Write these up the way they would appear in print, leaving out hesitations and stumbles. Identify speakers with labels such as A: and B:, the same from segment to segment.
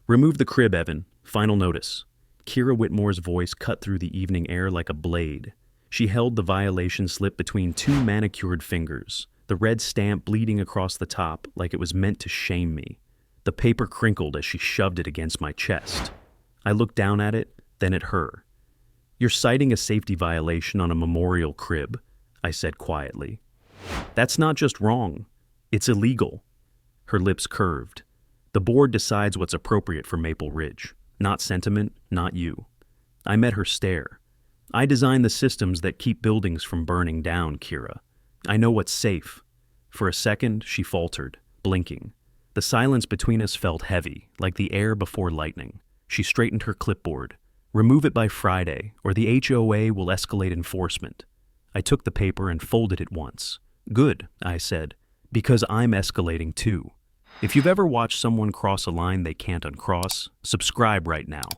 A: Remove the crib, Evan. Final notice. Kira Whitmore's voice cut through the evening air like a blade. She held the violation slip between two manicured fingers, the red stamp bleeding across the top like it was meant to shame me. The paper crinkled as she shoved it against my chest. I looked down at it, then at her. "You're citing a safety violation on a memorial crib," I said quietly. "That's not just wrong. It's illegal." Her lips curved. "The board decides what's appropriate for Maple Ridge. Not sentiment, not you." I met her stare. "I design the systems that keep buildings from burning down, Kira. I know what's safe." For a second, she faltered, blinking. The silence between us felt heavy, like the air before lightning. She straightened her clipboard. "Remove it by Friday, or the HOA will escalate enforcement." I took the paper and folded it once. "Good," I said, "because I'm escalating too." If you've ever watched someone cross a line they can't uncross, subscribe right now.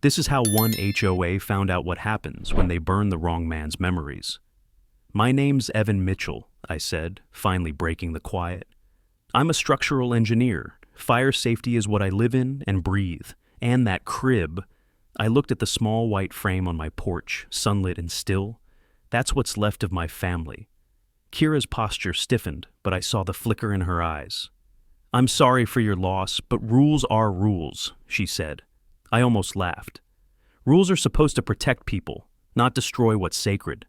A: This is how one HOA found out what happens when they burn the wrong man's memories. "My name's Evan Mitchell," I said, finally breaking the quiet. "I'm a structural engineer. Fire safety is what I live in and breathe. And that crib." I looked at the small white frame on my porch, sunlit and still. "That's what's left of my family." Kira's posture stiffened, but I saw the flicker in her eyes. "I'm sorry for your loss, but rules are rules," she said. I almost laughed. "Rules are supposed to protect people, not destroy what's sacred."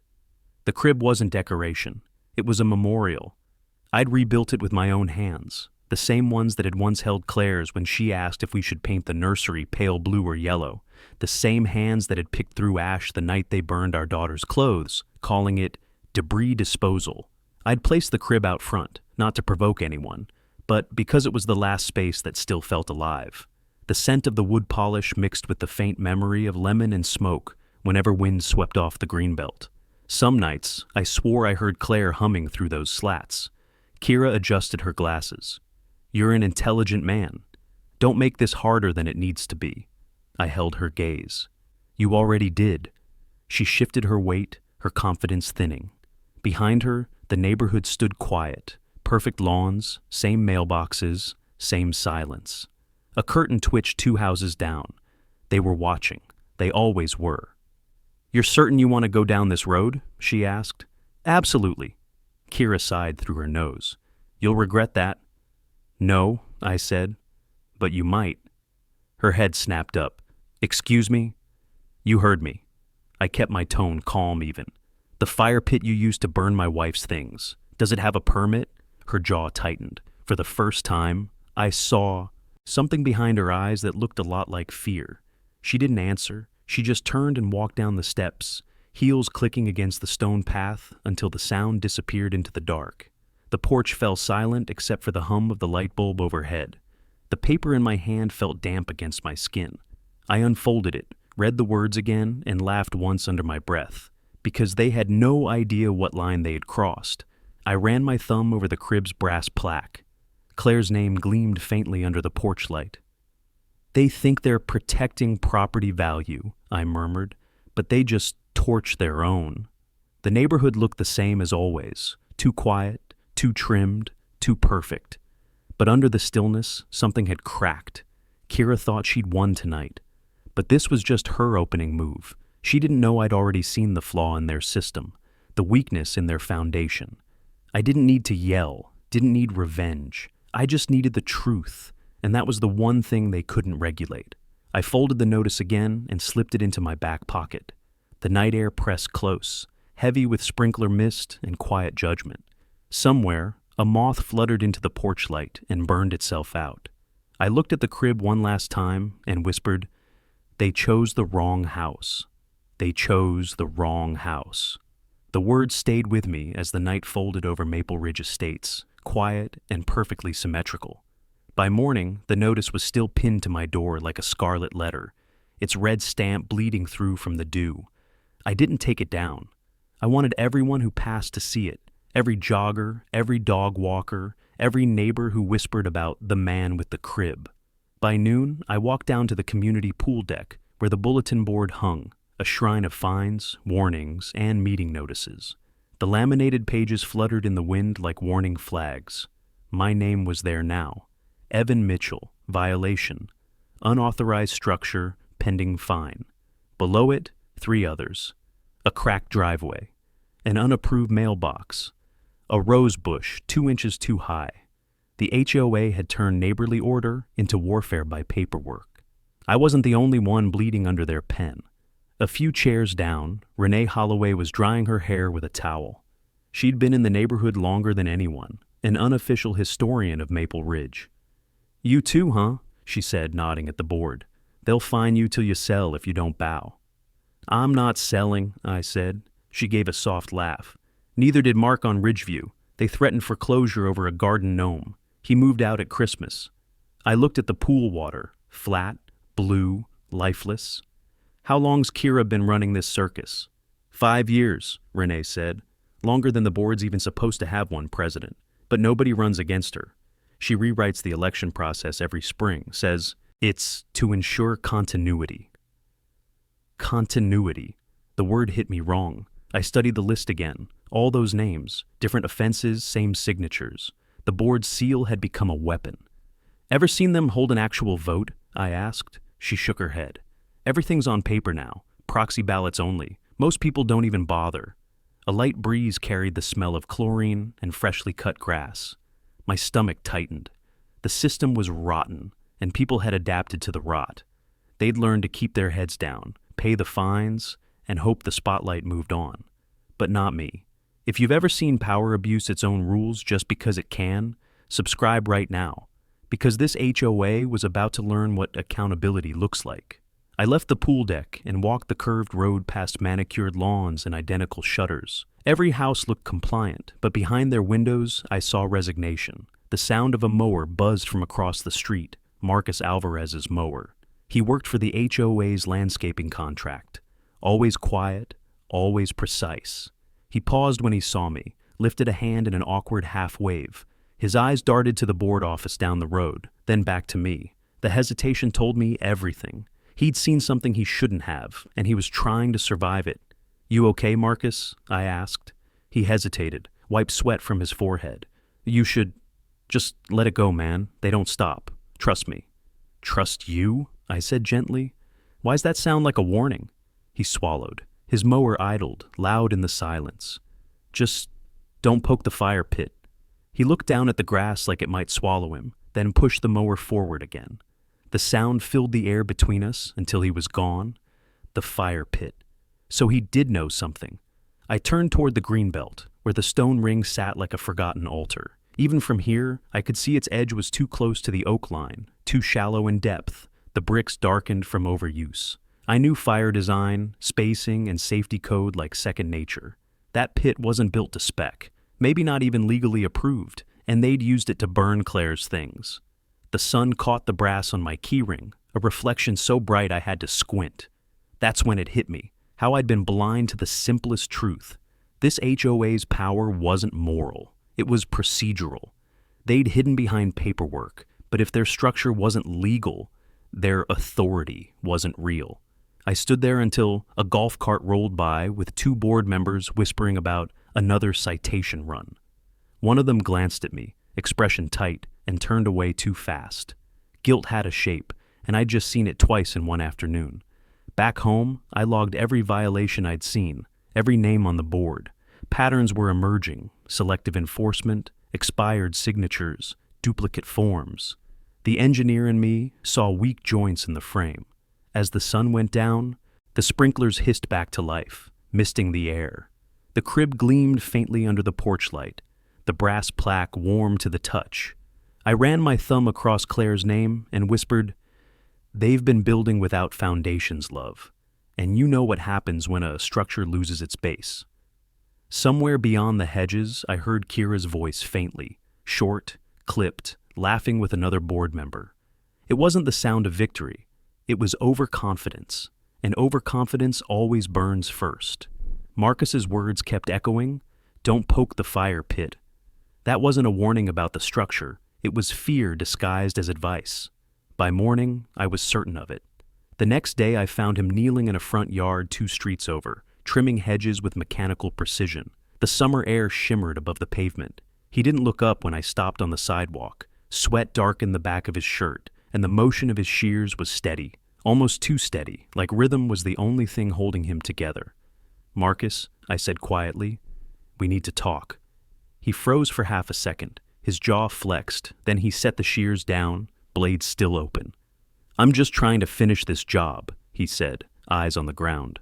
A: The crib wasn't decoration. It was a memorial. I'd rebuilt it with my own hands, the same ones that had once held Claire's when she asked if we should paint the nursery pale blue or yellow, the same hands that had picked through ash the night they burned our daughter's clothes, calling it debris disposal. I'd placed the crib out front, not to provoke anyone, but because it was the last space that still felt alive. The scent of the wood polish mixed with the faint memory of lemon and smoke whenever wind swept off the greenbelt. Some nights, I swore I heard Claire humming through those slats. Kira adjusted her glasses. "You're an intelligent man. Don't make this harder than it needs to be." I held her gaze. "You already did." She shifted her weight, her confidence thinning. Behind her, the neighborhood stood quiet. Perfect lawns, same mailboxes, same silence. A curtain twitched 2 houses down. They were watching. They always were. "You're certain you want to go down this road?" she asked. "Absolutely." Kira sighed through her nose. "You'll regret that." "No," I said. "But you might." Her head snapped up. "Excuse me?" "You heard me." I kept my tone calm even. "The fire pit you used to burn my wife's things. Does it have a permit?" Her jaw tightened. For the first time, I saw something behind her eyes that looked a lot like fear. She didn't answer. She just turned and walked down the steps, heels clicking against the stone path until the sound disappeared into the dark. The porch fell silent except for the hum of the light bulb overhead. The paper in my hand felt damp against my skin. I unfolded it, read the words again, and laughed once under my breath, because they had no idea what line they had crossed. I ran my thumb over the crib's brass plaque. Claire's name gleamed faintly under the porch light. "They think they're protecting property value," I murmured, "but they just torch their own." The neighborhood looked the same as always, too quiet, too trimmed, too perfect. But under the stillness, something had cracked. Kira thought she'd won tonight. But this was just her opening move. She didn't know I'd already seen the flaw in their system, the weakness in their foundation. I didn't need to yell, didn't need revenge. I just needed the truth, and that was the one thing they couldn't regulate. I folded the notice again and slipped it into my back pocket. The night air pressed close, heavy with sprinkler mist and quiet judgment. Somewhere, a moth fluttered into the porch light and burned itself out. I looked at the crib one last time and whispered, "They chose the wrong house. They chose the wrong house." The words stayed with me as the night folded over Maple Ridge Estates, quiet and perfectly symmetrical. By morning, the notice was still pinned to my door like a scarlet letter, its red stamp bleeding through from the dew. I didn't take it down. I wanted everyone who passed to see it, every jogger, every dog walker, every neighbor who whispered about the man with the crib. By noon, I walked down to the community pool deck where the bulletin board hung, a shrine of fines, warnings, and meeting notices. The laminated pages fluttered in the wind like warning flags. My name was there now. Evan Mitchell, violation. unauthorized structure, pending fine. Below it, 3 others. A cracked driveway, an unapproved mailbox, a rose bush 2 inches too high. The HOA had turned neighborly order into warfare by paperwork. I wasn't the only one bleeding under their pen. A few chairs down, Renee Holloway was drying her hair with a towel. She'd been in the neighborhood longer than anyone, an unofficial historian of Maple Ridge. "You too, huh?" she said, nodding at the board. "They'll fine you till you sell if you don't bow." "I'm not selling," I said. She gave a soft laugh. "Neither did Mark on Ridgeview. They threatened foreclosure over a garden gnome. He moved out at Christmas." I looked at the pool water, flat, blue, lifeless. "How long's Kira been running this circus?" 5 years, Renee said. "Longer than the board's even supposed to have one president. But nobody runs against her. She rewrites the election process every spring, says it's to ensure continuity." Continuity. The word hit me wrong. I studied the list again. All those names, different offenses, same signatures. The board's seal had become a weapon. "Ever seen them hold an actual vote?" I asked. She shook her head. "Everything's on paper now, proxy ballots only. Most people don't even bother." A light breeze carried the smell of chlorine and freshly cut grass. My stomach tightened. The system was rotten, and people had adapted to the rot. They'd learned to keep their heads down, pay the fines, and hope the spotlight moved on. But not me. If you've ever seen power abuse its own rules just because it can, subscribe right now, because this HOA was about to learn what accountability looks like. I left the pool deck and walked the curved road past manicured lawns and identical shutters. Every house looked compliant, but behind their windows I saw resignation. The sound of a mower buzzed from across the street, Marcus Alvarez's mower. He worked for the HOA's landscaping contract. Always quiet, always precise. He paused when he saw me, lifted a hand in an awkward half-wave. His eyes darted to the board office down the road, then back to me. The hesitation told me everything. He'd seen something he shouldn't have, and he was trying to survive it. "You okay, Marcus?" I asked. He hesitated, wiped sweat from his forehead. "You should just let it go, man. They don't stop. Trust me." "Trust you?" I said gently. "Why's that sound like a warning?" He swallowed. His mower idled, loud in the silence. "Just don't poke the fire pit." He looked down at the grass like it might swallow him, then pushed the mower forward again. The sound filled the air between us until he was gone. The fire pit. So he did know something. I turned toward the greenbelt, where the stone ring sat like a forgotten altar. Even from here, I could see its edge was too close to the oak line, too shallow in depth. The bricks darkened from overuse. I knew fire design, spacing, and safety code like second nature. That pit wasn't built to spec, maybe not even legally approved, and they'd used it to burn Claire's things. The sun caught the brass on my keyring, a reflection so bright I had to squint. That's when it hit me, how I'd been blind to the simplest truth. This HOA's power wasn't moral, it was procedural. They'd hidden behind paperwork, but if their structure wasn't legal, their authority wasn't real. I stood there until a golf cart rolled by with 2 board members whispering about another citation run. One of them glanced at me, expression tight, and turned away too fast. Guilt had a shape, and I'd just seen it twice in one afternoon. Back home, I logged every violation I'd seen, every name on the board. Patterns were emerging: selective enforcement, expired signatures, duplicate forms. The engineer in me saw weak joints in the frame. As the sun went down, the sprinklers hissed back to life, misting the air. The crib gleamed faintly under the porch light, the brass plaque warm to the touch. I ran my thumb across Claire's name and whispered, "They've been building without foundations, love, and you know what happens when a structure loses its base." Somewhere beyond the hedges, I heard Kira's voice faintly, short, clipped, laughing with another board member. It wasn't the sound of victory. It was overconfidence, and overconfidence always burns first. Marcus's words kept echoing, "Don't poke the fire pit." That wasn't a warning about the structure. It was fear disguised as advice. By morning, I was certain of it. The next day, I found him kneeling in a front yard 2 streets over, trimming hedges with mechanical precision. The summer air shimmered above the pavement. He didn't look up when I stopped on the sidewalk. Sweat darkened the back of his shirt, and the motion of his shears was steady, almost too steady, like rhythm was the only thing holding him together. "Marcus," I said quietly, "we need to talk." He froze for half a second, his jaw flexed, then he set the shears down, blades still open. "I'm just trying to finish this job," he said, eyes on the ground.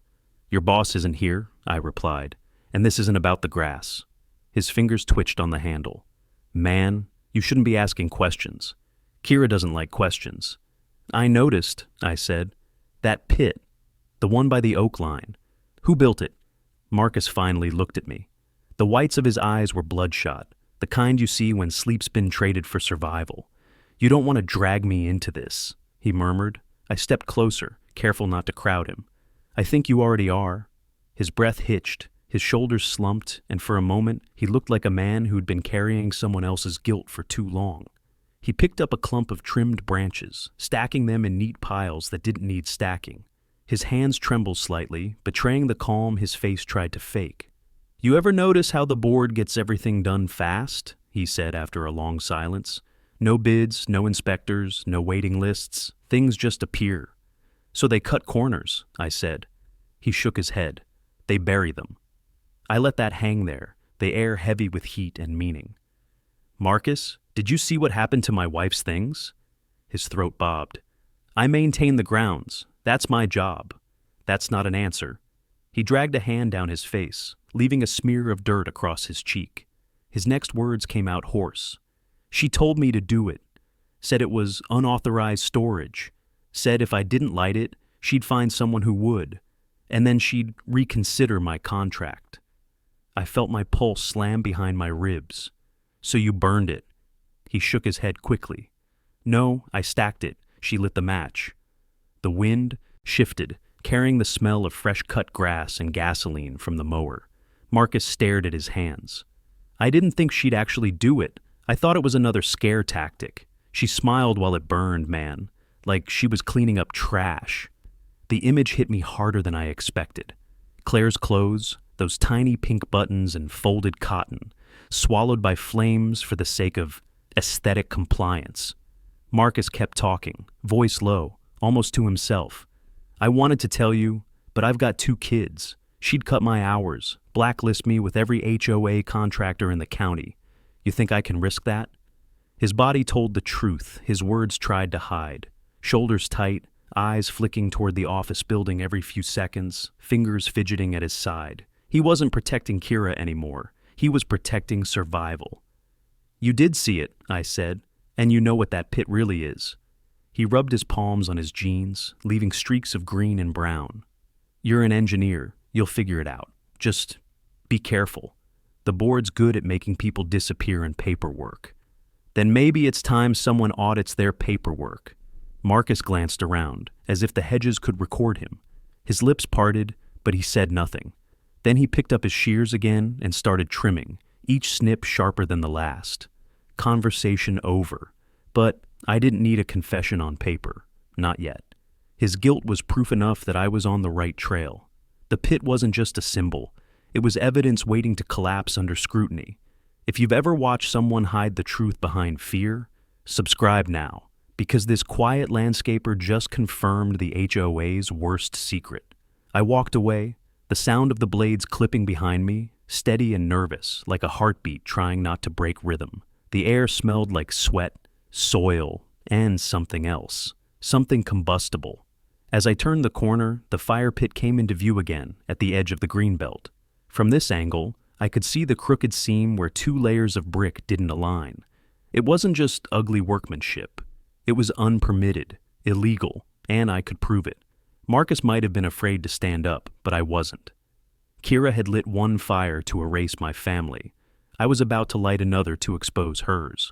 A: "Your boss isn't here," I replied, "and this isn't about the grass." His fingers twitched on the handle. "Man, you shouldn't be asking questions. Kira doesn't like questions." "I noticed," I said. "That pit, the one by the oak line. Who built it?" Marcus finally looked at me. The whites of his eyes were bloodshot, the kind you see when sleep's been traded for survival. "You don't want to drag me into this," he murmured. I stepped closer, careful not to crowd him. "I think you already are." His breath hitched, his shoulders slumped, and for a moment he looked like a man who'd been carrying someone else's guilt for too long. He picked up a clump of trimmed branches, stacking them in neat piles that didn't need stacking. His hands trembled slightly, betraying the calm his face tried to fake. "You ever notice how the board gets everything done fast?" he said after a long silence. "No bids, no inspectors, no waiting lists. Things just appear." "So they cut corners," I said. He shook his head. "They bury them." I let that hang there, the air heavy with heat and meaning. "Marcus, did you see what happened to my wife's things?" His throat bobbed. "I maintain the grounds. That's my job." "That's not an answer." He dragged a hand down his face, leaving a smear of dirt across his cheek. His next words came out hoarse. "She told me to do it. Said it was unauthorized storage. Said if I didn't light it, she'd find someone who would. And then she'd reconsider my contract." I felt my pulse slam behind my ribs. "So you burned it?" He shook his head quickly. "No, I stacked it." She lit the match. The wind shifted, carrying the smell of fresh-cut grass and gasoline from the mower. Marcus stared at his hands. "I didn't think she'd actually do it. I thought it was another scare tactic. She smiled while it burned, man, like she was cleaning up trash." The image hit me harder than I expected. Claire's clothes, those tiny pink buttons and folded cotton, swallowed by flames for the sake of aesthetic compliance. Marcus kept talking, voice low, almost to himself. "I wanted to tell you, but I've got 2 kids. She'd cut my hours, blacklist me with every HOA contractor in the county. You think I can risk that?" His body told the truth, his words tried to hide. Shoulders tight, eyes flicking toward the office building every few seconds, fingers fidgeting at his side. He wasn't protecting Kira anymore. He was protecting survival. "You did see it," I said, "and you know what that pit really is." He rubbed his palms on his jeans, leaving streaks of green and brown. "You're an engineer. You'll figure it out. Just be careful. The board's good at making people disappear in paperwork." "Then maybe it's time someone audits their paperwork." Marcus glanced around, as if the hedges could record him. His lips parted, but he said nothing. Then he picked up his shears again and started trimming, each snip sharper than the last. Conversation over. But I didn't need a confession on paper. Not yet. His guilt was proof enough that I was on the right trail. The pit wasn't just a symbol. It was evidence waiting to collapse under scrutiny. If you've ever watched someone hide the truth behind fear, subscribe now, because this quiet landscaper just confirmed the HOA's worst secret. I walked away, the sound of the blades clipping behind me, steady and nervous, like a heartbeat trying not to break rhythm. The air smelled like sweat, soil, and something else, something combustible. As I turned the corner, the fire pit came into view again at the edge of the greenbelt. From this angle, I could see the crooked seam where 2 layers of brick didn't align. It wasn't just ugly workmanship. It was unpermitted, illegal, and I could prove it. Marcus might have been afraid to stand up, but I wasn't. Kira had lit one fire to erase my family. I was about to light another to expose hers.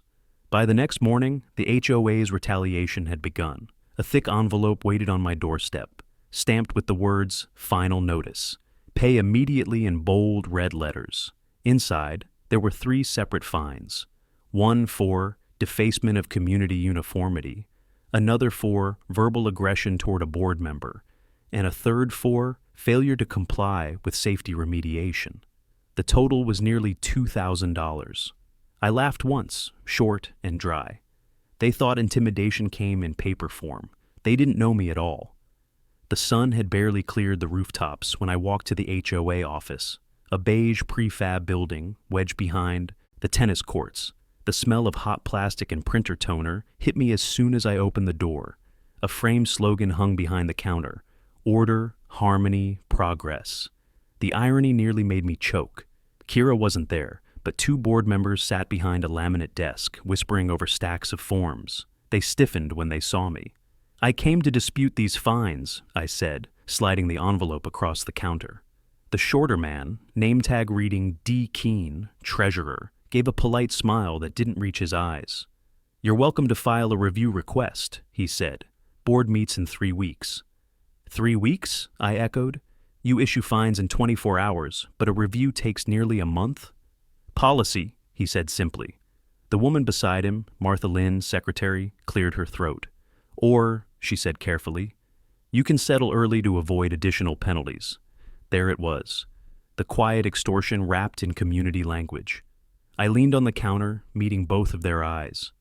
A: By the next morning, the HOA's retaliation had begun. A thick envelope waited on my doorstep, stamped with the words, "Final Notice. Pay immediately" in bold red letters. Inside, there were 3 separate fines. One for defacement of community uniformity, another for verbal aggression toward a board member, and a third for failure to comply with safety remediation. The total was nearly $2,000. I laughed once, short and dry. They thought intimidation came in paper form. They didn't know me at all. The sun had barely cleared the rooftops when I walked to the HOA office, a beige prefab building wedged behind the tennis courts. The smell of hot plastic and printer toner hit me as soon as I opened the door. A framed slogan hung behind the counter: order, harmony, progress. The irony nearly made me choke. Kira wasn't there, but two board members sat behind a laminate desk, whispering over stacks of forms. They stiffened when they saw me. "I came to dispute these fines," I said, sliding the envelope across the counter. The shorter man, name tag reading D. Keene, treasurer, gave a polite smile that didn't reach his eyes. "You're welcome to file a review request," he said. "Board meets in 3 weeks." 3 weeks? I echoed. "You issue fines in 24 hours, but a review takes nearly a month?" "Policy," he said simply. The woman beside him, Martha Lynn, secretary, cleared her throat. "Or," she said carefully, "you can settle early to avoid additional penalties." There it was, the quiet extortion wrapped in community language. I leaned on the counter, meeting both of their eyes.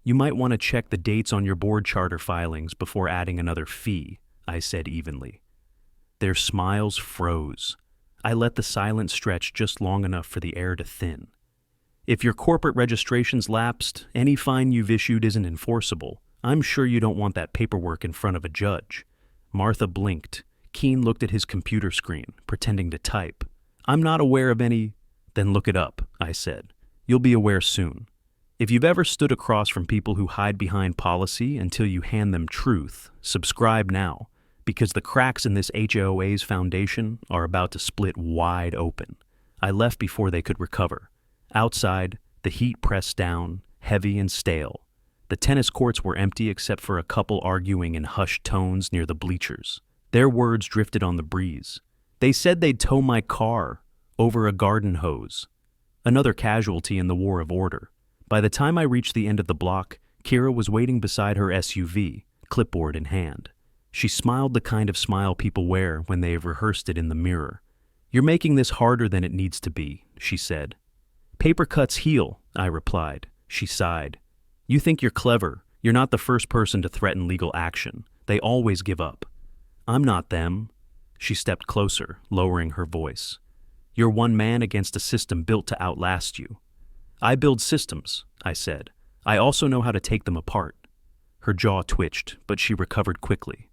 A: "You might want to check the dates on your board charter filings before adding another fee," I said evenly. Their smiles froze. I let the silence stretch just long enough for the air to thin. "If your corporate registration's lapsed, any fine you've issued isn't enforceable. I'm sure you don't want that paperwork in front of a judge." Martha blinked. Keene looked at his computer screen, pretending to type. "I'm not aware of any—" "Then look it up," I said. "You'll be aware soon. If you've ever stood across from people who hide behind policy until you hand them truth, subscribe now, because the cracks in this HOA's foundation are about to split wide open." I left before they could recover. Outside, the heat pressed down, heavy and stale. The tennis courts were empty except for a couple arguing in hushed tones near the bleachers. Their words drifted on the breeze. "They said they'd tow my car over a garden hose." Another casualty in the war of order. By the time I reached the end of the block, Kira was waiting beside her SUV, clipboard in hand. She smiled the kind of smile people wear when they have rehearsed it in the mirror. "You're making this harder than it needs to be," she said. "Paper cuts heal," I replied. She sighed. "You think you're clever. You're not the first person to threaten legal action. They always give up." "I'm not them." She stepped closer, lowering her voice. "You're one man against a system built to outlast you." "I build systems," I said. "I also know how to take them apart." Her jaw twitched, but she recovered quickly.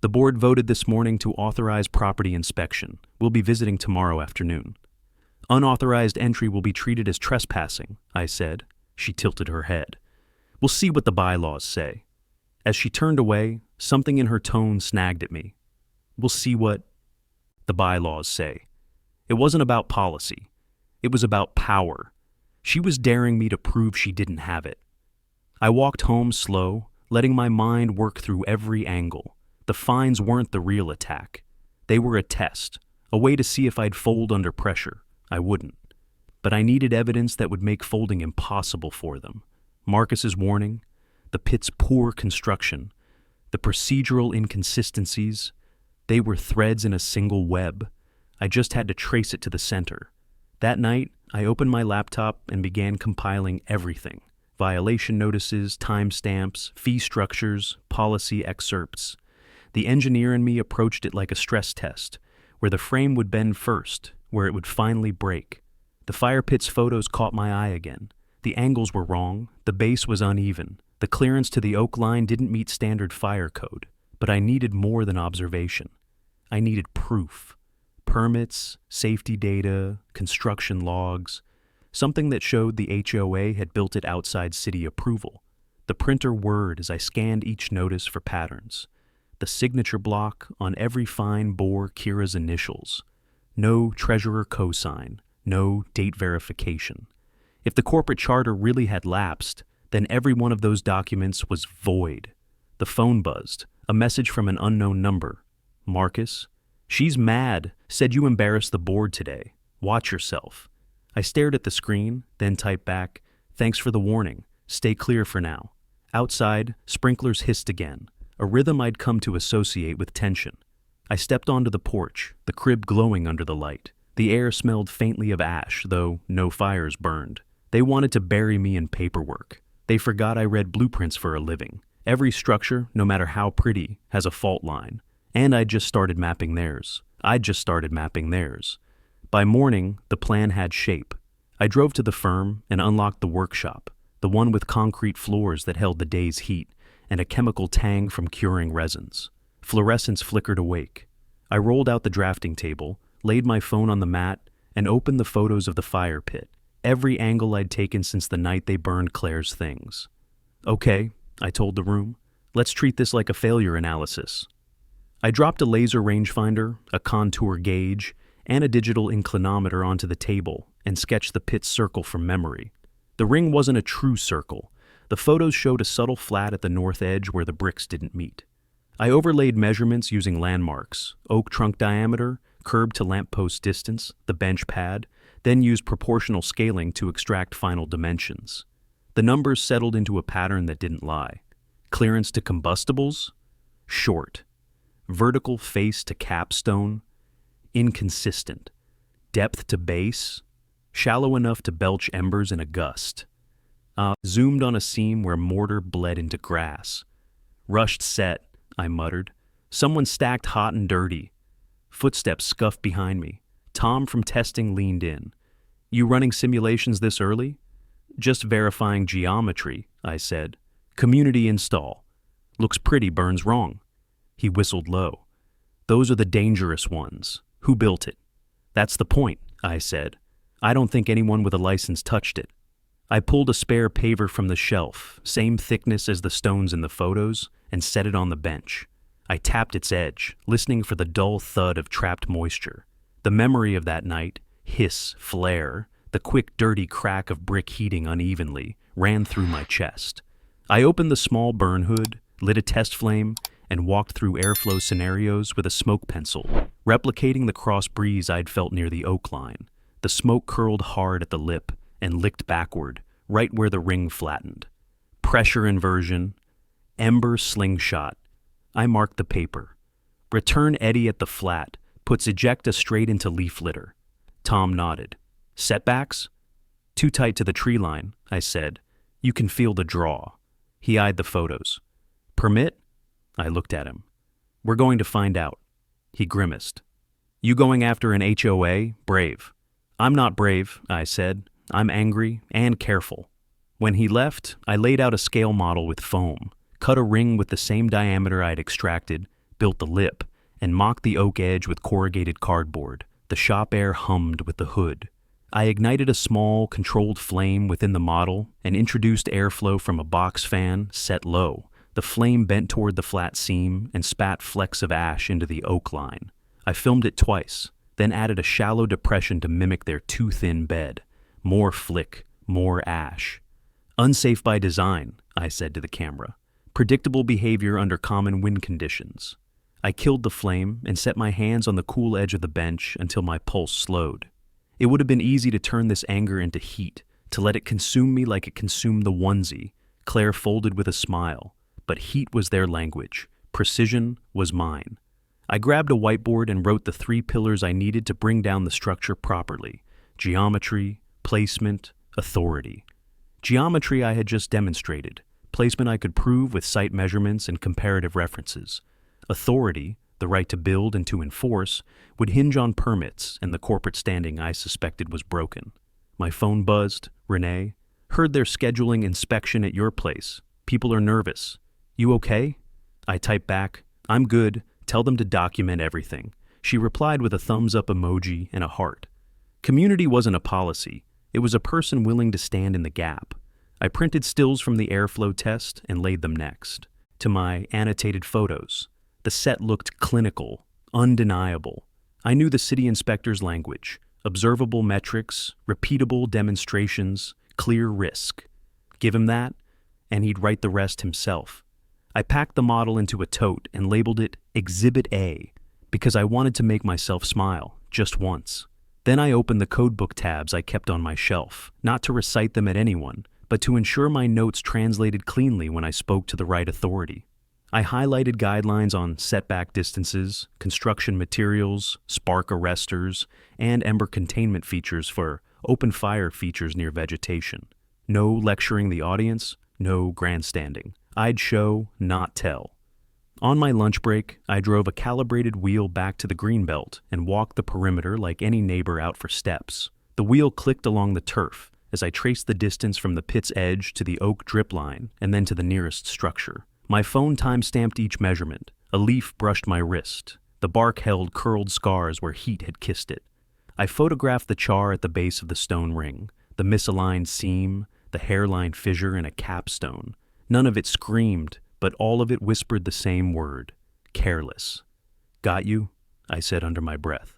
A: "The board voted this morning to authorize property inspection. We'll be visiting tomorrow afternoon." "Unauthorized entry will be treated as trespassing," I said. She tilted her head. "We'll see what the bylaws say." As she turned away, something in her tone snagged at me. "We'll see what the bylaws say." It wasn't about policy. It was about power. She was daring me to prove she didn't have it. I walked home slow, letting my mind work through every angle. The fines weren't the real attack. They were a test, a way to see if I'd fold under pressure. I wouldn't. But I needed evidence that would make folding impossible for them. Marcus's warning, the pit's poor construction, the procedural inconsistencies, they were threads in a single web. I just had to trace it to the center. That night, I opened my laptop and began compiling everything: violation notices, timestamps, fee structures, policy excerpts. The engineer in me approached it like a stress test, where the frame would bend first, where it would finally break. The fire pit's photos caught my eye again. The angles were wrong, the base was uneven, the clearance to the oak line didn't meet standard fire code. But I needed more than observation. I needed proof. Permits, safety data, construction logs, something that showed the HOA had built it outside city approval. The printer whirred as I scanned each notice for patterns. The signature block on every fine bore Kira's initials. No treasurer cosign, no date verification. If the corporate charter really had lapsed, then every one of those documents was void. The phone buzzed, a message from an unknown number. "Marcus? She's mad, said you embarrassed the board today. Watch yourself." I stared at the screen, then typed back, "Thanks for the warning. Stay clear for now." Outside, sprinklers hissed again, a rhythm I'd come to associate with tension. I stepped onto the porch, the crib glowing under the light. The air smelled faintly of ash, though no fires burned. They wanted to bury me in paperwork. They forgot I read blueprints for a living. Every structure, no matter how pretty, has a fault line. And I'd just started mapping theirs. By morning, the plan had shape. I drove to the firm and unlocked the workshop, the one with concrete floors that held the day's heat, and a chemical tang from curing resins. Fluorescence flickered awake. I rolled out the drafting table, laid my phone on the mat, and opened the photos of the fire pit, every angle I'd taken since the night they burned Claire's things. Okay, I told the room, let's treat this like a failure analysis. I dropped a laser rangefinder, a contour gauge, and a digital inclinometer onto the table and sketched the pit's circle from memory. The ring wasn't a true circle. The photos showed a subtle flat at the north edge where the bricks didn't meet. I overlaid measurements using landmarks, oak trunk diameter, curb to lamppost distance, the bench pad, then used proportional scaling to extract final dimensions. The numbers settled into a pattern that didn't lie. Clearance to combustibles? Short. Vertical face to capstone? Inconsistent. Depth to base? Shallow enough to belch embers in a gust. Zoomed on a seam where mortar bled into grass. Rushed set, I muttered. Someone stacked hot and dirty. Footsteps scuffed behind me. Tom from testing leaned in. You running simulations this early? Just verifying geometry, I said. Community install. Looks pretty, burns wrong. He whistled low. Those are the dangerous ones. Who built it? That's the point, I said. I don't think anyone with a license touched it. I pulled a spare paver from the shelf, same thickness as the stones in the photos, and set it on the bench. I tapped its edge, listening for the dull thud of trapped moisture. The memory of that night, hiss, flare, the quick, dirty crack of brick heating unevenly, ran through my chest. I opened the small burn hood, lit a test flame, and walked through airflow scenarios with a smoke pencil, replicating the cross breeze I'd felt near the oak line. The smoke curled hard at the lip and licked backward, right where the ring flattened. Pressure inversion, ember slingshot. I marked the paper. Return eddy at the flat, puts ejecta straight into leaf litter. Tom nodded. Setbacks? Too tight to the tree line, I said. You can feel the draw. He eyed the photos. Permit? I looked at him. We're going to find out. He grimaced. You going after an HOA? Brave. I'm not brave, I said. I'm angry and careful. When he left, I laid out a scale model with foam, cut a ring with the same diameter I'd extracted, built the lip, and mocked the oak edge with corrugated cardboard. The shop air hummed with the hood. I ignited a small, controlled flame within the model and introduced airflow from a box fan set low. The flame bent toward the flat seam and spat flecks of ash into the oak line. I filmed it twice, then added a shallow depression to mimic their too thin bed. More flick, more ash. Unsafe by design, I said to the camera. Predictable behavior under common wind conditions. I killed the flame and set my hands on the cool edge of the bench until my pulse slowed. It would have been easy to turn this anger into heat, to let it consume me like it consumed the onesie. Claire folded with a smile. But heat was their language. Precision was mine. I grabbed a whiteboard and wrote the 3 pillars I needed to bring down the structure properly. Geometry, placement, authority. Geometry I had just demonstrated. Placement I could prove with site measurements and comparative references. Authority, the right to build and to enforce, would hinge on permits and the corporate standing I suspected was broken. My phone buzzed. Renee, heard they're scheduling inspection at your place. People are nervous. You okay? I typed back, I'm good. Tell them to document everything. She replied with a thumbs up emoji and a heart. Community wasn't a policy. It was a person willing to stand in the gap. I printed stills from the airflow test and laid them next to my annotated photos. The set looked clinical, undeniable. I knew the city inspector's language, observable metrics, repeatable demonstrations, clear risk. Give him that, and he'd write the rest himself. I packed the model into a tote and labeled it Exhibit A because I wanted to make myself smile, just once. Then I opened the codebook tabs I kept on my shelf, not to recite them at anyone, but to ensure my notes translated cleanly when I spoke to the right authority. I highlighted guidelines on setback distances, construction materials, spark arresters, and ember containment features for open fire features near vegetation. No lecturing the audience, no grandstanding. I'd show, not tell. On my lunch break, I drove a calibrated wheel back to the greenbelt and walked the perimeter like any neighbor out for steps. The wheel clicked along the turf as I traced the distance from the pit's edge to the oak drip line and then to the nearest structure. My phone time-stamped each measurement. A leaf brushed my wrist. The bark held curled scars where heat had kissed it. I photographed the char at the base of the stone ring, the misaligned seam, the hairline fissure, and a capstone. None of it screamed, but all of it whispered the same word: careless. "Got you?" I said under my breath.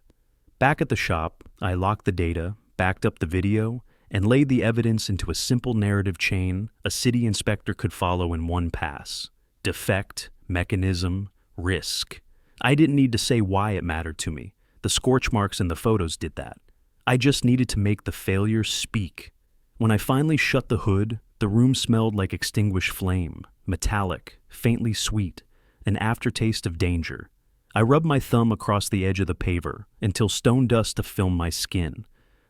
A: Back at the shop, I locked the data, backed up the video, and laid the evidence into a simple narrative chain a city inspector could follow in one pass. Defect, mechanism, risk. I didn't need to say why it mattered to me. The scorch marks in the photos did that. I just needed to make the failure speak. When I finally shut the hood, the room smelled like extinguished flame, metallic, faintly sweet, an aftertaste of danger. I rubbed my thumb across the edge of the paver until stone dust filmed my skin.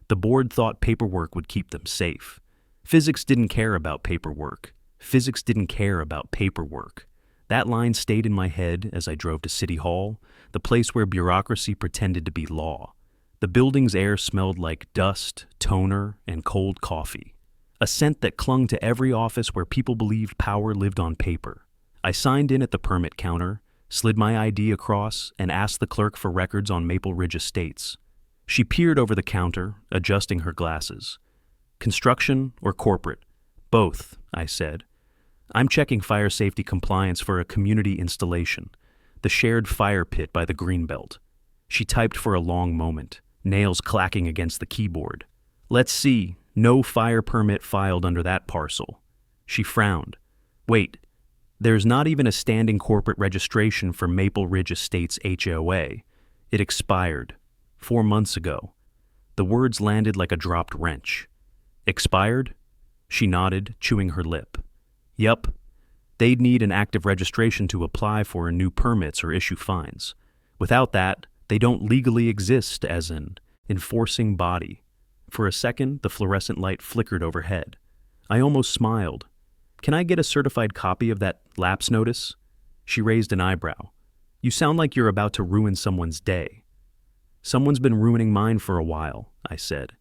A: The board thought paperwork would keep them safe. Physics didn't care about paperwork. Physics didn't care about paperwork. That line stayed in my head as I drove to City Hall, the place where bureaucracy pretended to be law. The building's air smelled like dust, toner, and cold coffee. A scent that clung to every office where people believed power lived on paper. I signed in at the permit counter, slid my ID across, and asked the clerk for records on Maple Ridge Estates. She peered over the counter, adjusting her glasses. "Construction or corporate?" "Both," I said. "I'm checking fire safety compliance for a community installation, the shared fire pit by the Greenbelt." She typed for a long moment, nails clacking against the keyboard. "Let's see, no fire permit filed under that parcel." She frowned. "Wait, there's not even a standing corporate registration for Maple Ridge Estates HOA. It expired 4 months ago." The words landed like a dropped wrench. "Expired?" She nodded, chewing her lip. "Yup. They'd need an active registration to apply for new permits or issue fines. Without that, they don't legally exist as an enforcing body." For a second, the fluorescent light flickered overhead. I almost smiled. "Can I get a certified copy of that lapse notice?" She raised an eyebrow. "You sound like you're about to ruin someone's day." "Someone's been ruining mine for a while," I said.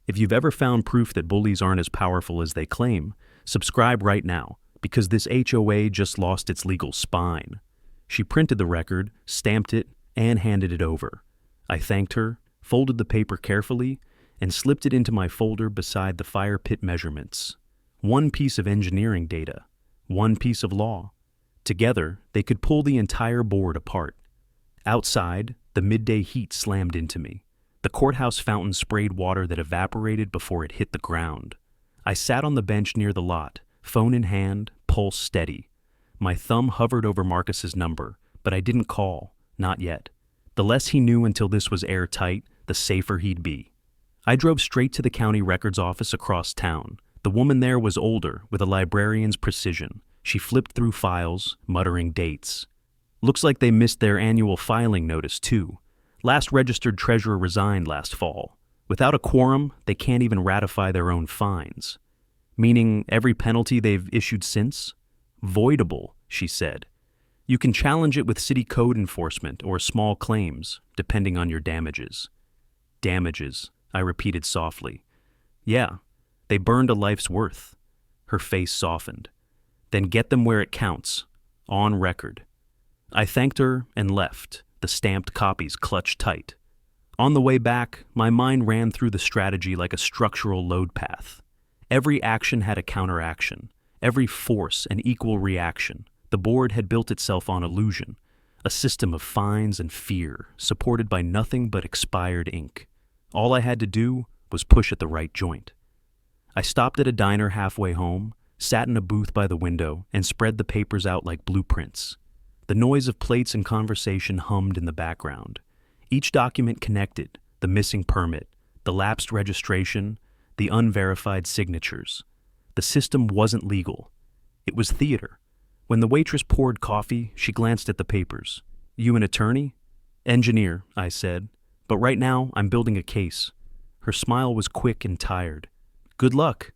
A: "If you've ever found proof that bullies aren't as powerful as they claim, subscribe right now, because this HOA just lost its legal spine." She printed the record, stamped it, and handed it over. I thanked her, folded the paper carefully, and slipped it into my folder beside the fire pit measurements. One piece of engineering data, one piece of law. Together, they could pull the entire board apart. Outside, the midday heat slammed into me. The courthouse fountain sprayed water that evaporated before it hit the ground. I sat on the bench near the lot, phone in hand, pulse steady. My thumb hovered over Marcus's number, but I didn't call, not yet. The less he knew until this was airtight, the safer he'd be. I drove straight to the county records office across town. The woman there was older, with a librarian's precision. She flipped through files, muttering dates. "Looks like they missed their annual filing notice, too. Last registered treasurer resigned last fall. Without a quorum, they can't even ratify their own fines." "Meaning every penalty they've issued since?" "Voidable," she said. "You can challenge it with city code enforcement or small claims, depending on your damages." "Damages," I repeated softly. "Yeah, they burned a life's worth." Her face softened. "Then get them where it counts, on record." I thanked her and left, the stamped copies clutched tight. On the way back, my mind ran through the strategy like a structural load path. Every action had a counteraction, every force an equal reaction. The board had built itself on illusion, a system of fines and fear, supported by nothing but expired ink. All I had to do was push at the right joint. I stopped at a diner halfway home, sat in a booth by the window, and spread the papers out like blueprints. The noise of plates and conversation hummed in the background. Each document connected: the missing permit, the lapsed registration, the unverified signatures. The system wasn't legal. It was theater. When the waitress poured coffee, she glanced at the papers. "You an attorney?" "Engineer," I said. "But right now, I'm building a case." Her smile was quick and tired. "Good luck.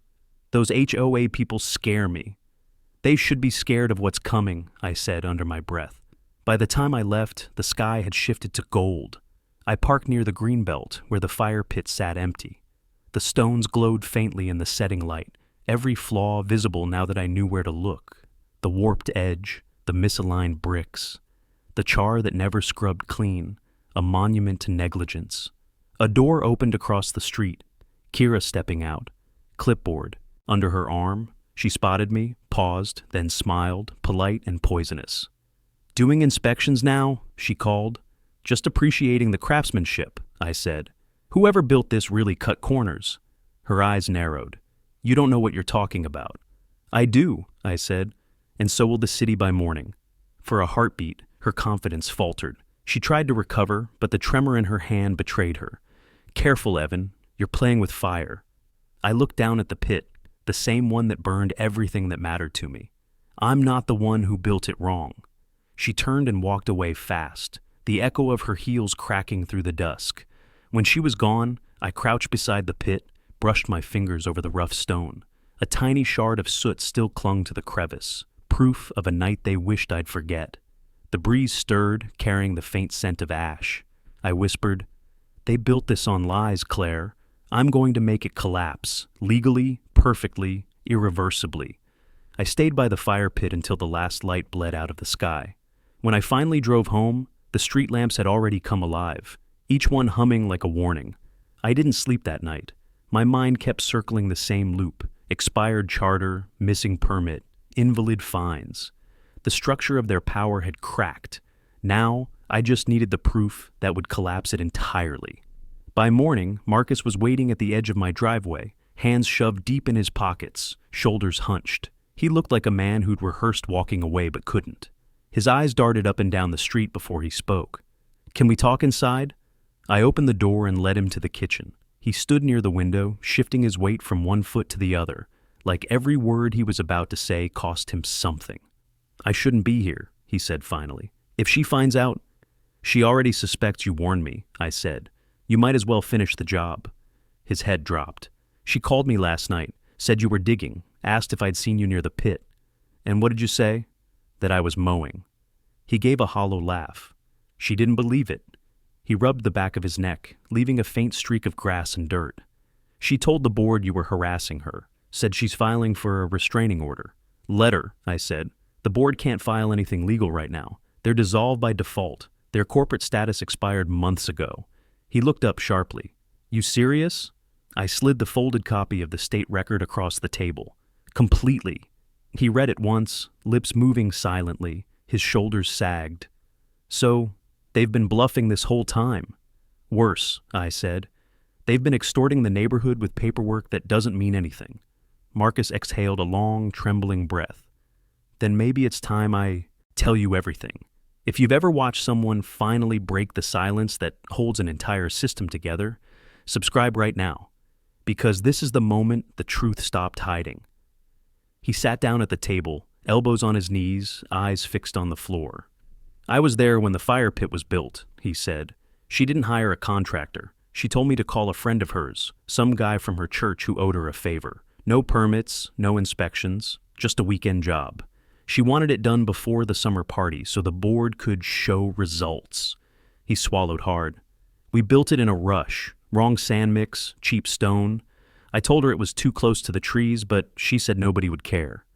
A: Those HOA people scare me." They should be scared of what's coming, I said under my breath. By the time I left, the sky had shifted to gold. I parked near the greenbelt where the fire pit sat empty. The stones glowed faintly in the setting light, every flaw visible now that I knew where to look. The warped edge, the misaligned bricks, the char that never scrubbed clean, a monument to negligence. A door opened across the street, Kira stepping out, clipboard under her arm. She spotted me, paused, then smiled, polite and poisonous. "Doing inspections now?" she called. "Just appreciating the craftsmanship," I said. "Whoever built this really cut corners." Her eyes narrowed. "You don't know what you're talking about." "I do," I said, "and so will the city by morning." For a heartbeat, her confidence faltered. She tried to recover, but the tremor in her hand betrayed her. "Careful, Evan. You're playing with fire." I looked down at the pit, the same one that burned everything that mattered to me. "I'm not the one who built it wrong." She turned and walked away fast, the echo of her heels cracking through the dusk. When she was gone, I crouched beside the pit, brushed my fingers over the rough stone. A tiny shard of soot still clung to the crevice, proof of a night they wished I'd forget. The breeze stirred, carrying the faint scent of ash. I whispered, "They built this on lies, Claire. I'm going to make it collapse, legally, perfectly, irreversibly." I stayed by the fire pit until the last light bled out of the sky. When I finally drove home, the street lamps had already come alive, each one humming like a warning. I didn't sleep that night. My mind kept circling the same loop: expired charter, missing permit, invalid fines. The structure of their power had cracked. Now, I just needed the proof that would collapse it entirely. By morning, Marcus was waiting at the edge of my driveway, hands shoved deep in his pockets, shoulders hunched. He looked like a man who'd rehearsed walking away but couldn't. His eyes darted up and down the street before he spoke. "Can we talk inside?" I opened the door and led him to the kitchen. He stood near the window, shifting his weight from one foot to the other, like every word he was about to say cost him something. "I shouldn't be here," he said finally. "If she finds out—" "She already suspects you warned me," I said. "You might as well finish the job." His head dropped. "She called me last night, said you were digging, asked if I'd seen you near the pit." "And what did you say?" "That I was mowing." He gave a hollow laugh. "She didn't believe it." He rubbed the back of his neck, leaving a faint streak of grass and dirt. "She told the board you were harassing her, said she's filing for a restraining order." "Let her," I said. "The board can't file anything legal right now. They're dissolved by default. Their corporate status expired months ago." He looked up sharply. "You serious?" I slid the folded copy of the state record across the table. "Completely." He read it once, lips moving silently, his shoulders sagged. "So, they've been bluffing this whole time." "Worse," I said. "They've been extorting the neighborhood with paperwork that doesn't mean anything." Marcus exhaled a long, trembling breath. "Then maybe it's time I tell you everything. If you've ever watched someone finally break the silence that holds an entire system together, subscribe right now, because this is the moment the truth stopped hiding." He sat down at the table, elbows on his knees, eyes fixed on the floor. "I was there when the fire pit was built," he said. "She didn't hire a contractor. She told me to call a friend of hers, some guy from her church who owed her a favor. No permits, no inspections, just a weekend job. She wanted it done before the summer party so the board could show results." He swallowed hard. "We built it in a rush. Wrong sand mix, cheap stone. I told her it was too close to the trees, but she said nobody would care."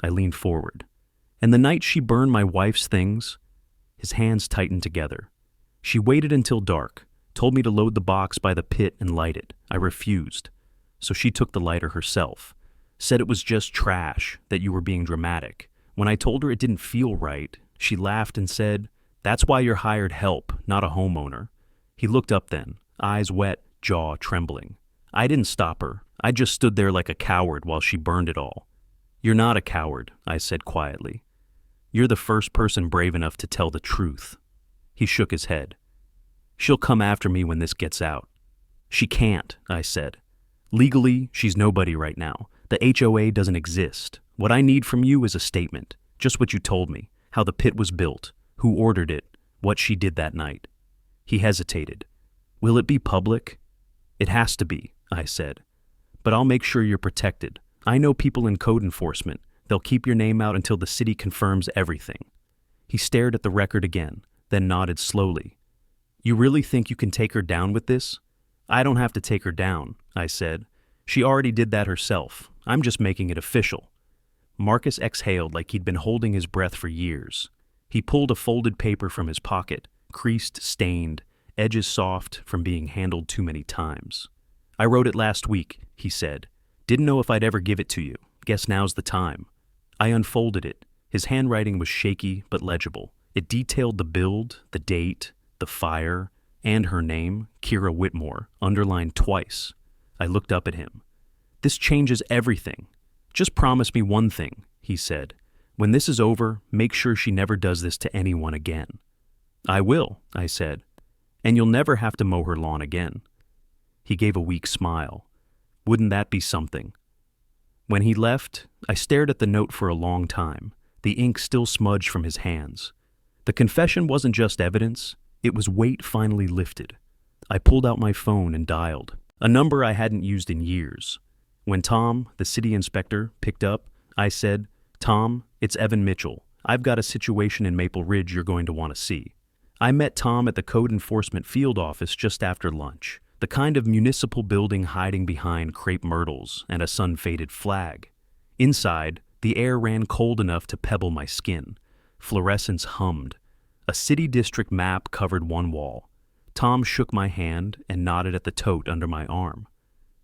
A: I leaned forward. "And the night she burned my wife's things—" His hands tightened together. "She waited until dark, told me to load the box by the pit and light it. I refused. So she took the lighter herself. Said it was just trash, that you were being dramatic. When I told her it didn't feel right, she laughed and said, 'That's why you're hired help, not a homeowner.'" He looked up then, eyes wet, jaw trembling. "I didn't stop her. I just stood there like a coward while she burned it all." "You're not a coward," I said quietly. "You're the first person brave enough to tell the truth." He shook his head. "She'll come after me when this gets out." "She can't," I said. "Legally, she's nobody right now. The HOA doesn't exist. What I need from you is a statement. Just what you told me. How the pit was built. Who ordered it. What she did that night." He hesitated. "Will it be public?" "It has to be," I said. "But I'll make sure you're protected. I know people in code enforcement. They'll keep your name out until the city confirms everything. He stared at the record again, then nodded slowly. You really think you can take her down with this? I don't have to take her down, I said. She already did that herself. I'm just making it official. Marcus exhaled like he'd been holding his breath for years. He pulled a folded paper from his pocket, creased, stained, edges soft from being handled too many times. I wrote it last week, he said. Didn't know if I'd ever give it to you. Guess now's the time. I unfolded it. His handwriting was shaky but legible. It detailed the build, the date, the fire, and her name, Kira Whitmore, underlined twice. I looked up at him. This changes everything. Just promise me one thing, he said. When this is over, make sure she never does this to anyone again. I will, I said. And you'll never have to mow her lawn again. He gave a weak smile. Wouldn't that be something? When he left, I stared at the note for a long time, the ink still smudged from his hands. The confession wasn't just evidence, it was weight finally lifted. I pulled out my phone and dialed, a number I hadn't used in years. When Tom, the city inspector, picked up, I said, Tom, it's Evan Mitchell. I've got a situation in Maple Ridge you're going to want to see. I met Tom at the code enforcement field office just after lunch, the kind of municipal building hiding behind crepe myrtles and a sun-faded flag. Inside, the air ran cold enough to pebble my skin. Fluorescence hummed. A city district map covered one wall. Tom shook my hand and nodded at the tote under my arm.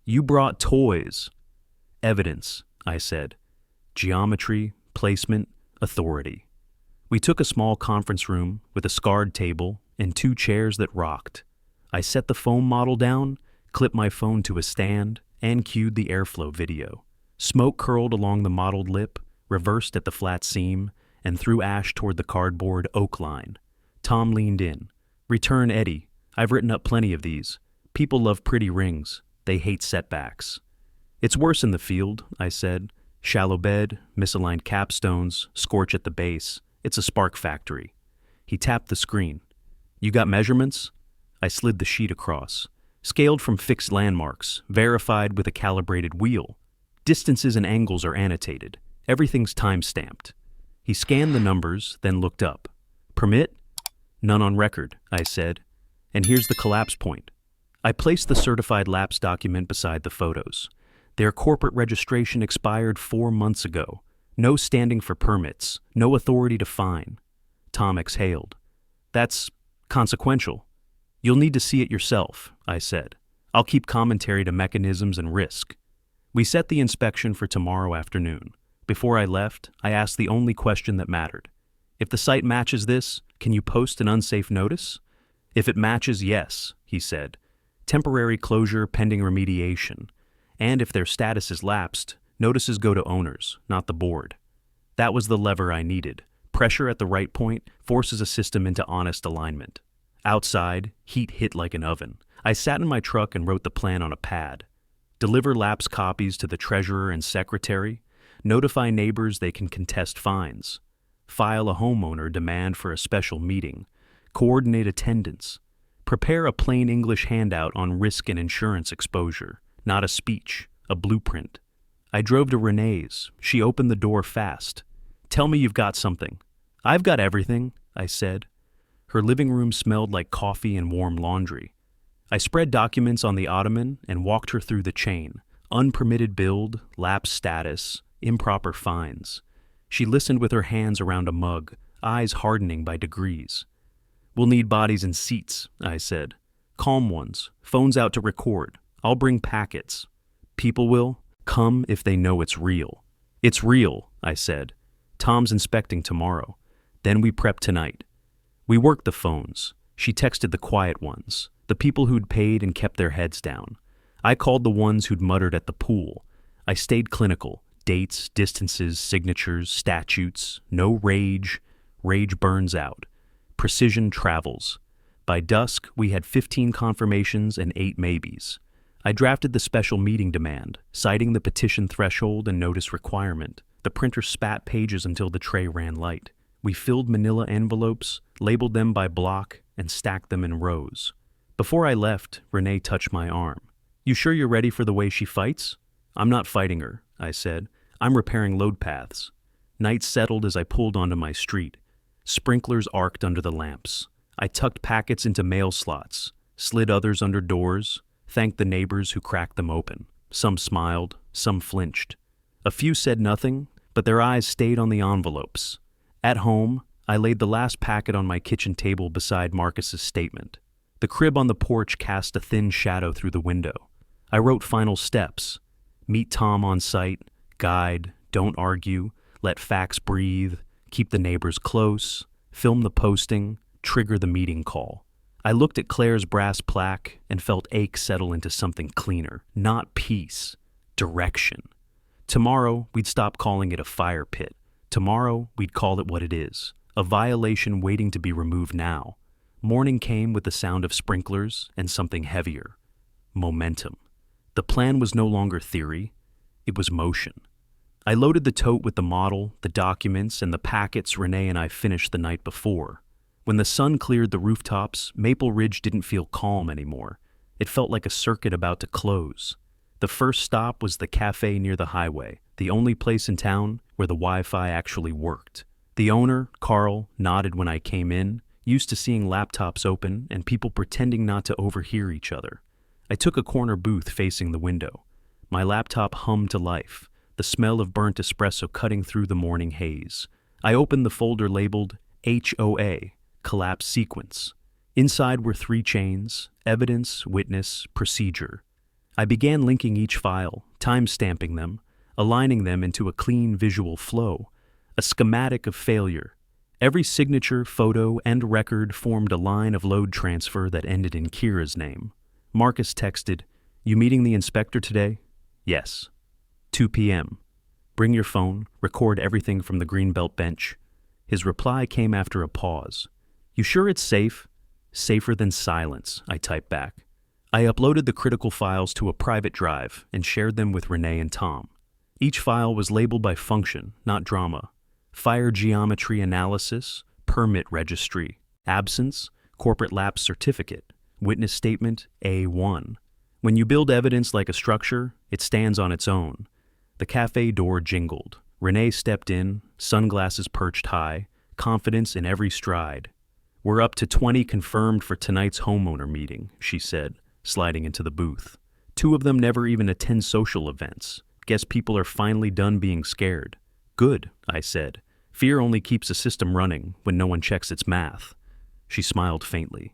A: You brought toys. Evidence, I said. Geometry, placement, authority. We took a small conference room with a scarred table and 2 chairs that rocked. I set the foam model down, clipped my phone to a stand, and cued the airflow video. Smoke curled along the mottled lip, reversed at the flat seam, and threw ash toward the cardboard oak line. Tom leaned in. Return Eddie. I've written up plenty of these. People love pretty rings. They hate setbacks. It's worse in the field, I said. Shallow bed, misaligned capstones, scorch at the base. It's a spark factory. He tapped the screen. You got measurements? I slid the sheet across. Scaled from fixed landmarks, verified with a calibrated wheel. Distances and angles are annotated. Everything's time-stamped. He scanned the numbers, then looked up. Permit? None on record, I said. And here's the collapse point. I placed the certified lapse document beside the photos. Their corporate registration expired 4 months ago. No standing for permits, no authority to fine. Tom exhaled. That's consequential. You'll need to see it yourself, I said. I'll keep commentary to mechanisms and risk. We set the inspection for tomorrow afternoon. Before I left, I asked the only question that mattered. If the site matches this, can you post an unsafe notice? If it matches, yes, he said. Temporary closure pending remediation. And if their status is lapsed, notices go to owners, not the board. That was the lever I needed. Pressure at the right point forces a system into honest alignment. Outside, heat hit like an oven. I sat in my truck and wrote the plan on a pad. Deliver lapse copies to the treasurer and secretary. Notify neighbors they can contest fines. File a homeowner demand for a special meeting. Coordinate attendance. Prepare a plain English handout on risk and insurance exposure. Not a speech, a blueprint. I drove to Renee's. She opened the door fast. Tell me you've got something. I've got everything, I said. Her living room smelled like coffee and warm laundry. I spread documents on the ottoman and walked her through the chain. Unpermitted build, lapse status, improper fines. She listened with her hands around a mug, eyes hardening by degrees. We'll need bodies and seats, I said. Calm ones, phones out to record. I'll bring packets. People will come if they know it's real. It's real, I said. Tom's inspecting tomorrow. Then we prep tonight. We worked the phones. She texted the quiet ones, the people who'd paid and kept their heads down. I called the ones who'd muttered at the pool. I stayed clinical. Dates, distances, signatures, statutes. No rage. Rage burns out. Precision travels. By dusk, we had 15 confirmations and 8 maybes. I drafted the special meeting demand, citing the petition threshold and notice requirement. The printer spat pages until the tray ran light. We filled manila envelopes, labeled them by block, and stacked them in rows. Before I left, Renee touched my arm. You sure you're ready for the way she fights? I'm not fighting her, I said. I'm repairing load paths. Night settled as I pulled onto my street. Sprinklers arced under the lamps. I tucked packets into mail slots, slid others under doors, thanked the neighbors who cracked them open. Some smiled, some flinched. A few said nothing, but their eyes stayed on the envelopes. At home, I laid the last packet on my kitchen table beside Marcus's statement. The crib on the porch cast a thin shadow through the window. I wrote final steps. Meet Tom on site, guide, don't argue, let facts breathe, keep the neighbors close, film the posting, trigger the meeting call. I looked at Claire's brass plaque and felt ache settle into something cleaner. Not peace, direction. Tomorrow, we'd stop calling it a fire pit. Tomorrow, we'd call it what it is, a violation waiting to be removed now. Morning came with the sound of sprinklers and something heavier. Momentum. The plan was no longer theory, it was motion. I loaded the tote with the model, the documents, and the packets Renee and I finished the night before. When the sun cleared the rooftops, Maple Ridge didn't feel calm anymore. It felt like a circuit about to close. The first stop was the cafe near the highway, the only place in town where the Wi-Fi actually worked. The owner, Carl, nodded when I came in, used to seeing laptops open and people pretending not to overhear each other. I took a corner booth facing the window. My laptop hummed to life, the smell of burnt espresso cutting through the morning haze. I opened the folder labeled HOA, Collapse Sequence. Inside were 3 chains: evidence, witness, procedure. I began linking each file, time-stamping them, aligning them into a clean visual flow, a schematic of failure. Every signature, photo, and record formed a line of load transfer that ended in Kira's name. Marcus texted, "You meeting the inspector today?" "Yes." 2 p.m. "Bring your phone, record everything from the Greenbelt bench." His reply came after a pause. "You sure it's safe?" "Safer than silence," I typed back. I uploaded the critical files to a private drive and shared them with Renee and Tom. Each file was labeled by function, not drama. Fire geometry analysis, permit registry, absence, corporate lapse certificate, witness statement A1. When you build evidence like a structure, it stands on its own. The cafe door jingled. Renee stepped in, sunglasses perched high, confidence in every stride. "We're up to 20 confirmed for tonight's homeowner meeting," she said, sliding into the booth. 2 of them never even attend social events. Guess people are finally done being scared. "Good," I said. "Fear only keeps a system running when no one checks its math." She smiled faintly.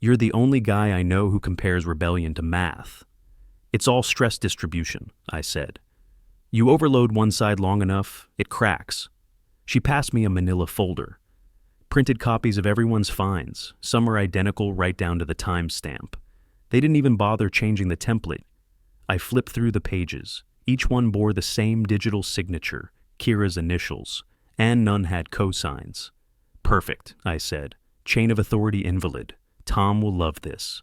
A: "You're the only guy I know who compares rebellion to math." "It's all stress distribution," I said. "You overload one side long enough, it cracks." She passed me a manila folder. Printed copies of everyone's finds. Some are identical right down to the timestamp. They didn't even bother changing the template. I flipped through the pages. Each one bore the same digital signature, Kira's initials, and none had cosigns. "Perfect," I said. "Chain of authority invalid. Tom will love this."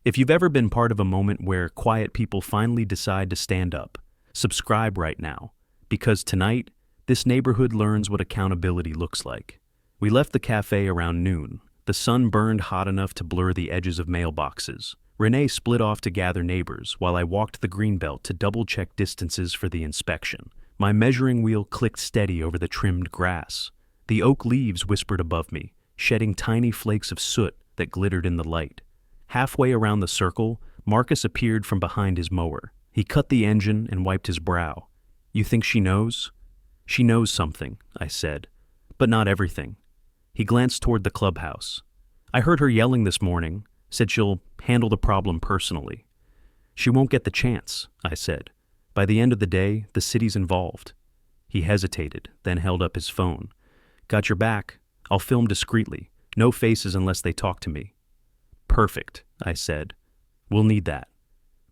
A: If you've ever been part of a moment where quiet people finally decide to stand up, subscribe right now, because tonight, this neighborhood learns what accountability looks like. We left the cafe around noon. The sun burned hot enough to blur the edges of mailboxes. Renee split off to gather neighbors while I walked the Greenbelt to double-check distances for the inspection. My measuring wheel clicked steady over the trimmed grass. The oak leaves whispered above me, shedding tiny flakes of soot that glittered in the light. Halfway around the circle, Marcus appeared from behind his mower. He cut the engine and wiped his brow. "You think she knows?" "She knows something," I said, "but not everything." He glanced toward the clubhouse. "I heard her yelling this morning, said she'll handle the problem personally." "She won't get the chance," I said. "By the end of the day, the city's involved." He hesitated, then held up his phone. "Got your back. I'll film discreetly. No faces unless they talk to me." "Perfect," I said. "We'll need that."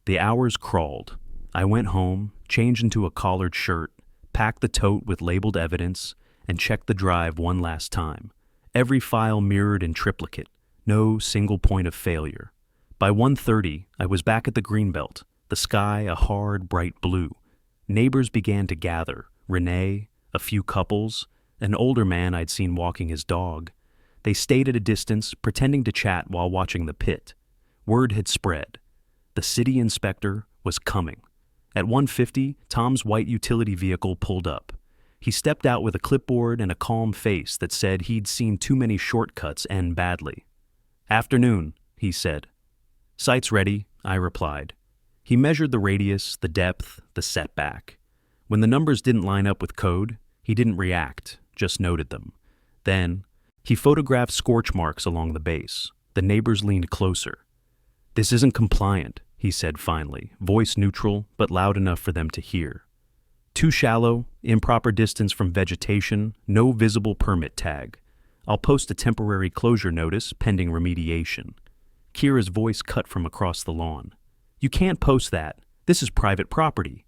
A: The hours crawled. I went home, changed into a collared shirt, packed the tote with labeled evidence, and checked the drive one last time. Every file mirrored in triplicate, no single point of failure. By 1:30, I was back at the Greenbelt, the sky a hard, bright blue. Neighbors began to gather, Renee, a few couples, an older man I'd seen walking his dog. They stayed at a distance, pretending to chat while watching the pit. Word had spread. The city inspector was coming. At 1:50, Tom's white utility vehicle pulled up. He stepped out with a clipboard and a calm face that said he'd seen too many shortcuts end badly. "Afternoon," he said. "Site's ready," I replied. He measured the radius, the depth, the setback. When the numbers didn't line up with code, he didn't react, just noted them. Then, he photographed scorch marks along the base. The neighbors leaned closer. "This isn't compliant," he said finally, voice neutral but loud enough for them to hear. "Too shallow, improper distance from vegetation, no visible permit tag. I'll post a temporary closure notice pending remediation." Kira's voice cut from across the lawn. "You can't post that. This is private property."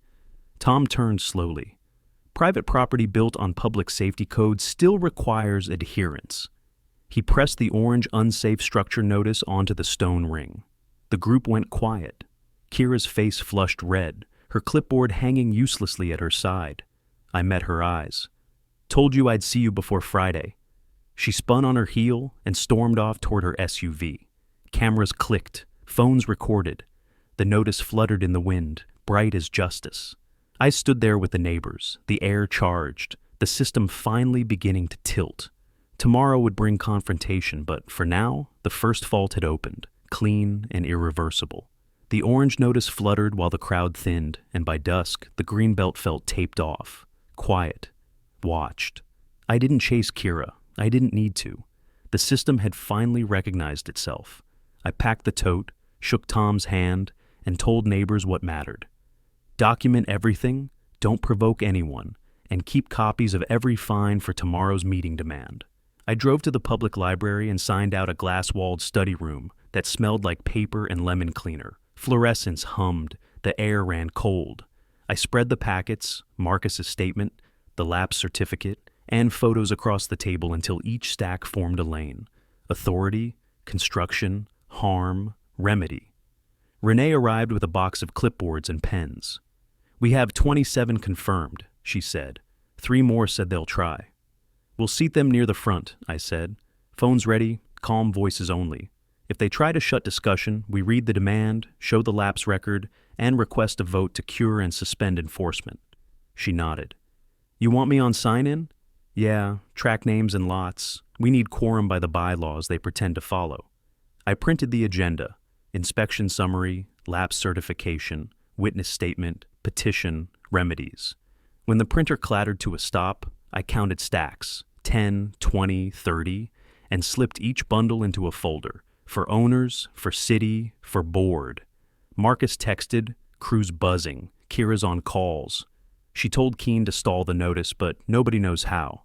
A: Tom turned slowly. Private property built on public safety code still requires adherence. He pressed the orange unsafe structure notice onto the stone ring. The group went quiet. Kira's face flushed red, her clipboard hanging uselessly at her side. I met her eyes. "Told you I'd see you before Friday." She spun on her heel and stormed off toward her SUV. Cameras clicked, phones recorded. The notice fluttered in the wind, bright as justice. I stood there with the neighbors, the air charged, the system finally beginning to tilt. Tomorrow would bring confrontation, but for now, the first fault had opened, clean and irreversible. The orange notice fluttered while the crowd thinned, and by dusk, the green belt felt taped off. Quiet. Watched. I didn't chase Kira. I didn't need to. The system had finally recognized itself. I packed the tote, shook Tom's hand, and told neighbors what mattered. Document everything, don't provoke anyone, and keep copies of every fine for tomorrow's meeting demand. I drove to the public library and signed out a glass-walled study room that smelled like paper and lemon cleaner. Fluorescence hummed, the air ran cold. I spread the packets, Marcus's statement, the lapse certificate, and photos across the table until each stack formed a lane. Authority, construction, harm, remedy. Renee arrived with a box of clipboards and pens. "We have 27 confirmed," she said. 3 more said they'll try. "We'll seat them near the front," I said. "Phones ready, calm voices only. If they try to shut discussion, we read the demand, show the lapse record, and request a vote to cure and suspend enforcement." She nodded. "You want me on sign-in?" "Yeah, track names and lots. We need quorum by the bylaws they pretend to follow." I printed the agenda: inspection summary, lapse certification, witness statement, petition, remedies. When the printer clattered to a stop, I counted stacks, 10, 20, 30, and slipped each bundle into a folder, for owners, for city, for board. Marcus texted, crew's buzzing, Kira's on calls. She told Keen to stall the notice, but nobody knows how.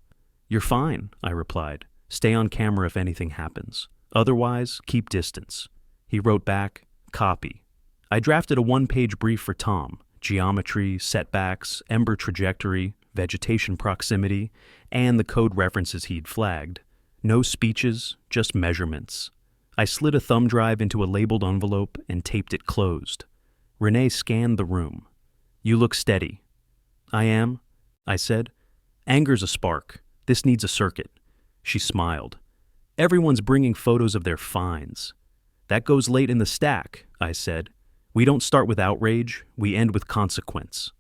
A: "You're fine," I replied. "Stay on camera if anything happens. Otherwise, keep distance." He wrote back, "Copy." I drafted a 1-page brief for Tom: geometry, setbacks, ember trajectory, vegetation proximity, and the code references he'd flagged. No speeches, just measurements. I slid a thumb drive into a labeled envelope and taped it closed. Renee scanned the room. "You look steady." "I am," I said. "Anger's a spark. This needs a circuit." She smiled. "Everyone's bringing photos of their finds." "That goes late in the stack," I said. "We don't start with outrage, we end with consequence."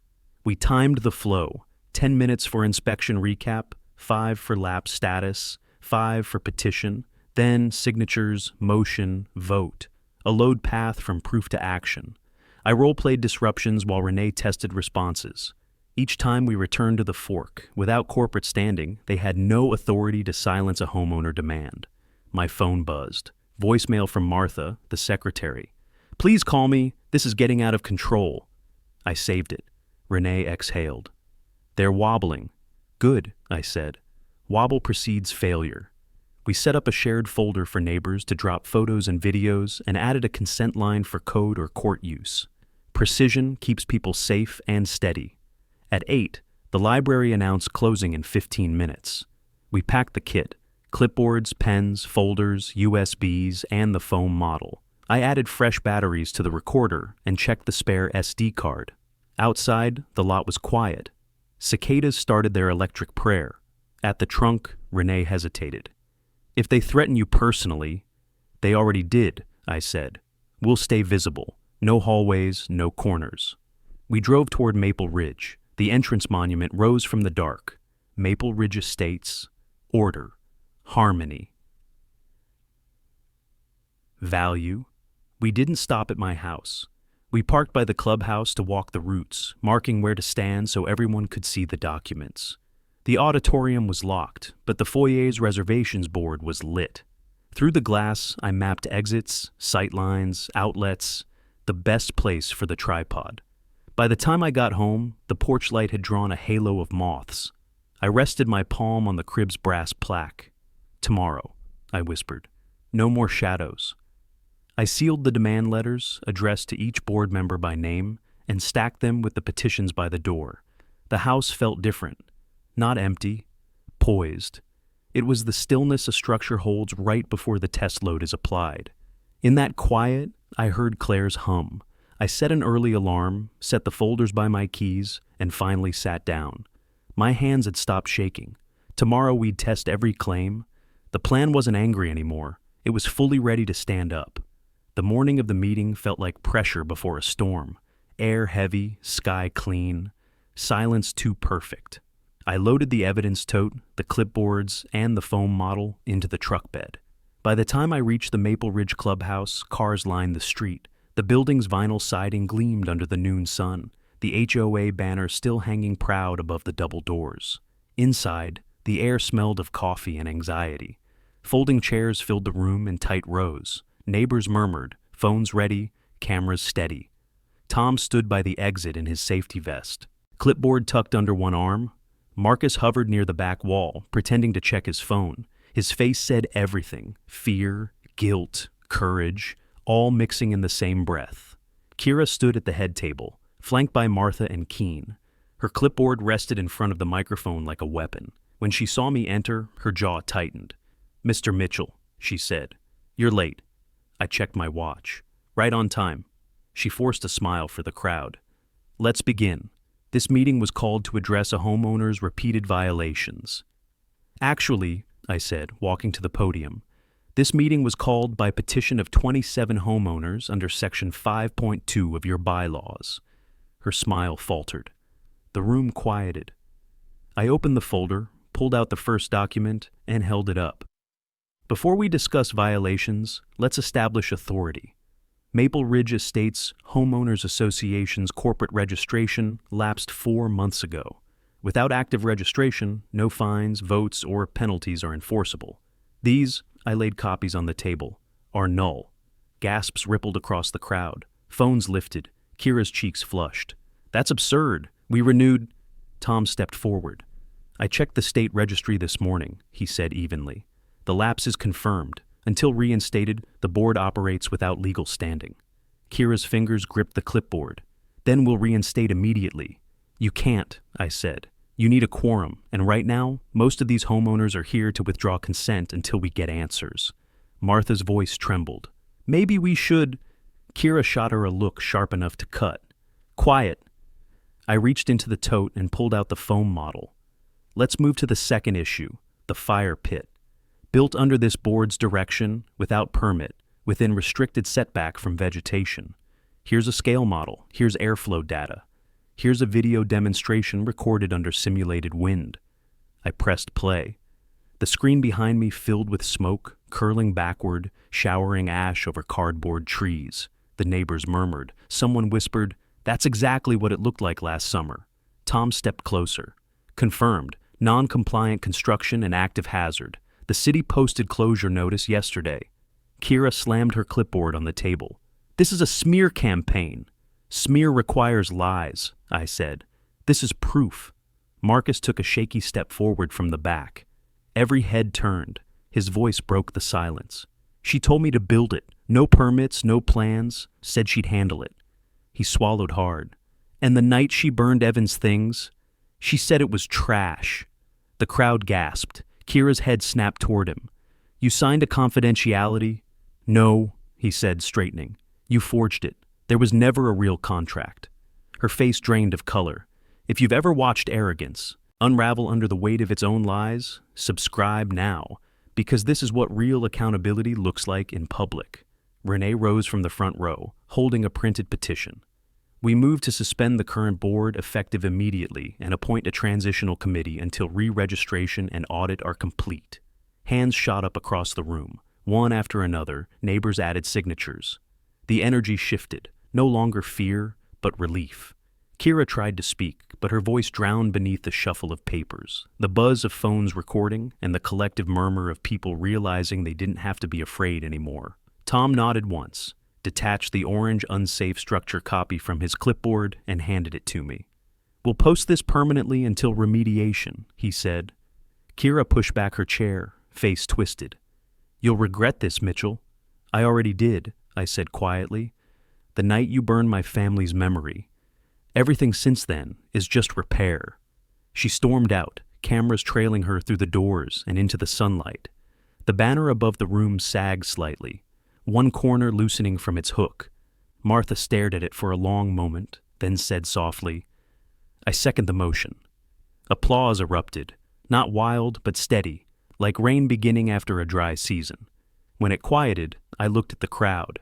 A: We timed the flow: 10 minutes for inspection recap, 5 for lapse status, 5 for petition, then signatures, motion, vote, a load path from proof to action. I role-played disruptions while Renee tested responses. Each time we returned to the fork, without corporate standing, they had no authority to silence a homeowner demand. My phone buzzed. Voicemail from Martha, the secretary. "Please call me. This is getting out of control." I saved it. Renee exhaled. "They're wobbling." "Good," I said. Wobble precedes failure. We set up a shared folder for neighbors to drop photos and videos and added a consent line for code or court use. Precision keeps people safe and steady. At 8, the library announced closing in 15 minutes. We packed the kit: clipboards, pens, folders, USBs, and the foam model. I added fresh batteries to the recorder and checked the spare SD card. Outside, the lot was quiet. Cicadas started their electric prayer. At the trunk, Renee hesitated. "If they threaten you personally—" "They already did," I said. "We'll stay visible. No hallways, no corners." We drove toward Maple Ridge. The entrance monument rose from the dark. Maple Ridge Estates, order, harmony. Value. We didn't stop at my house. We parked by the clubhouse to walk the routes, marking where to stand so everyone could see the documents. The auditorium was locked, but the foyer's reservations board was lit. Through the glass, I mapped exits, sightlines, outlets, the best place for the tripod. By the time I got home, the porch light had drawn a halo of moths. I rested my palm on the crib's brass plaque. "Tomorrow," I whispered. "No more shadows." I sealed the demand letters, addressed to each board member by name, and stacked them with the petitions by the door. The house felt different. Not empty, poised. It was the stillness a structure holds right before the test load is applied. In that quiet, I heard Claire's hum. I set an early alarm, set the folders by my keys, and finally sat down. My hands had stopped shaking. Tomorrow we'd test every claim. The plan wasn't angry anymore. It was fully ready to stand up. The morning of the meeting felt like pressure before a storm. Air heavy, sky clean, silence too perfect. I loaded the evidence tote, the clipboards, and the foam model into the truck bed. By the time I reached the Maple Ridge clubhouse, cars lined the street. The building's vinyl siding gleamed under the noon sun, the HOA banner still hanging proud above the double doors. Inside, the air smelled of coffee and anxiety. Folding chairs filled the room in tight rows. Neighbors murmured, phones ready, cameras steady. Tom stood by the exit in his safety vest, clipboard tucked under one arm. Marcus hovered near the back wall, pretending to check his phone. His face said everything: fear, guilt, courage, all mixing in the same breath. Kira stood at the head table, flanked by Martha and Keen. Her clipboard rested in front of the microphone like a weapon. When she saw me enter, her jaw tightened. "Mr. Mitchell," she said, "you're late." I checked my watch. "Right on time." She forced a smile for the crowd. "Let's begin. This meeting was called to address a homeowner's repeated violations." "Actually," I said, walking to the podium, "this meeting was called by petition of 27 homeowners under Section 5.2 of your bylaws." Her smile faltered. The room quieted. I opened the folder, pulled out the first document, and held it up. "Before we discuss violations, let's establish authority. Maple Ridge Estates Homeowners Association's corporate registration lapsed 4 months ago. Without active registration, no fines, votes, or penalties are enforceable. These," I laid copies on the table, "are null." Gasps rippled across the crowd. Phones lifted. Kira's cheeks flushed. "That's absurd. We renewed—" Tom stepped forward. "I checked the state registry this morning," he said evenly. "The lapse is confirmed. Until reinstated, the board operates without legal standing." Kira's fingers gripped the clipboard. "Then we'll reinstate immediately." "You can't," I said. "You need a quorum, and right now, most of these homeowners are here to withdraw consent until we get answers." Martha's voice trembled. "Maybe we should—" Kira shot her a look sharp enough to cut. "Quiet." I reached into the tote and pulled out the foam model. "Let's move to the second issue, the fire pit. Built under this board's direction, without permit, within restricted setback from vegetation. Here's a scale model, here's airflow data. Here's a video demonstration recorded under simulated wind." I pressed play. The screen behind me filled with smoke, curling backward, showering ash over cardboard trees. The neighbors murmured. Someone whispered, "That's exactly what it looked like last summer." Tom stepped closer. "Confirmed. Non-compliant construction and active hazard. The city posted closure notice yesterday." Kira slammed her clipboard on the table. "This is a smear campaign." "Smear requires lies," I said. "This is proof." Marcus took a shaky step forward from the back. Every head turned. His voice broke the silence. "She told me to build it. No permits, no plans. Said she'd handle it." He swallowed hard. "And the night she burned Evan's things, she said it was trash." The crowd gasped. Kira's head snapped toward him. "You signed a confidentiality?" "No," he said, straightening. "You forged it. There was never a real contract." Her face drained of color. If you've ever watched Arrogance unravel under the weight of its own lies, subscribe now, because this is what real accountability looks like in public. Renee rose from the front row, holding a printed petition. We moved to suspend the current board effective immediately and appoint a transitional committee until re-registration and audit are complete. Hands shot up across the room. One after another, neighbors added signatures. The energy shifted, no longer fear, but relief. Kira tried to speak, but her voice drowned beneath the shuffle of papers, the buzz of phones recording, and the collective murmur of people realizing they didn't have to be afraid anymore. Tom nodded once, detached the orange unsafe structure copy from his clipboard, and handed it to me. "We'll post this permanently until remediation," he said. Kira pushed back her chair, face twisted. "You'll regret this, Mitchell." "I already did," I said quietly. "The night you burned my family's memory. Everything since then is just repair." She stormed out, cameras trailing her through the doors and into the sunlight. The banner above the room sagged slightly, one corner loosening from its hook. Martha stared at it for a long moment, then said softly, "I second the motion." Applause erupted, not wild but steady, like rain beginning after a dry season. When it quieted, I looked at the crowd.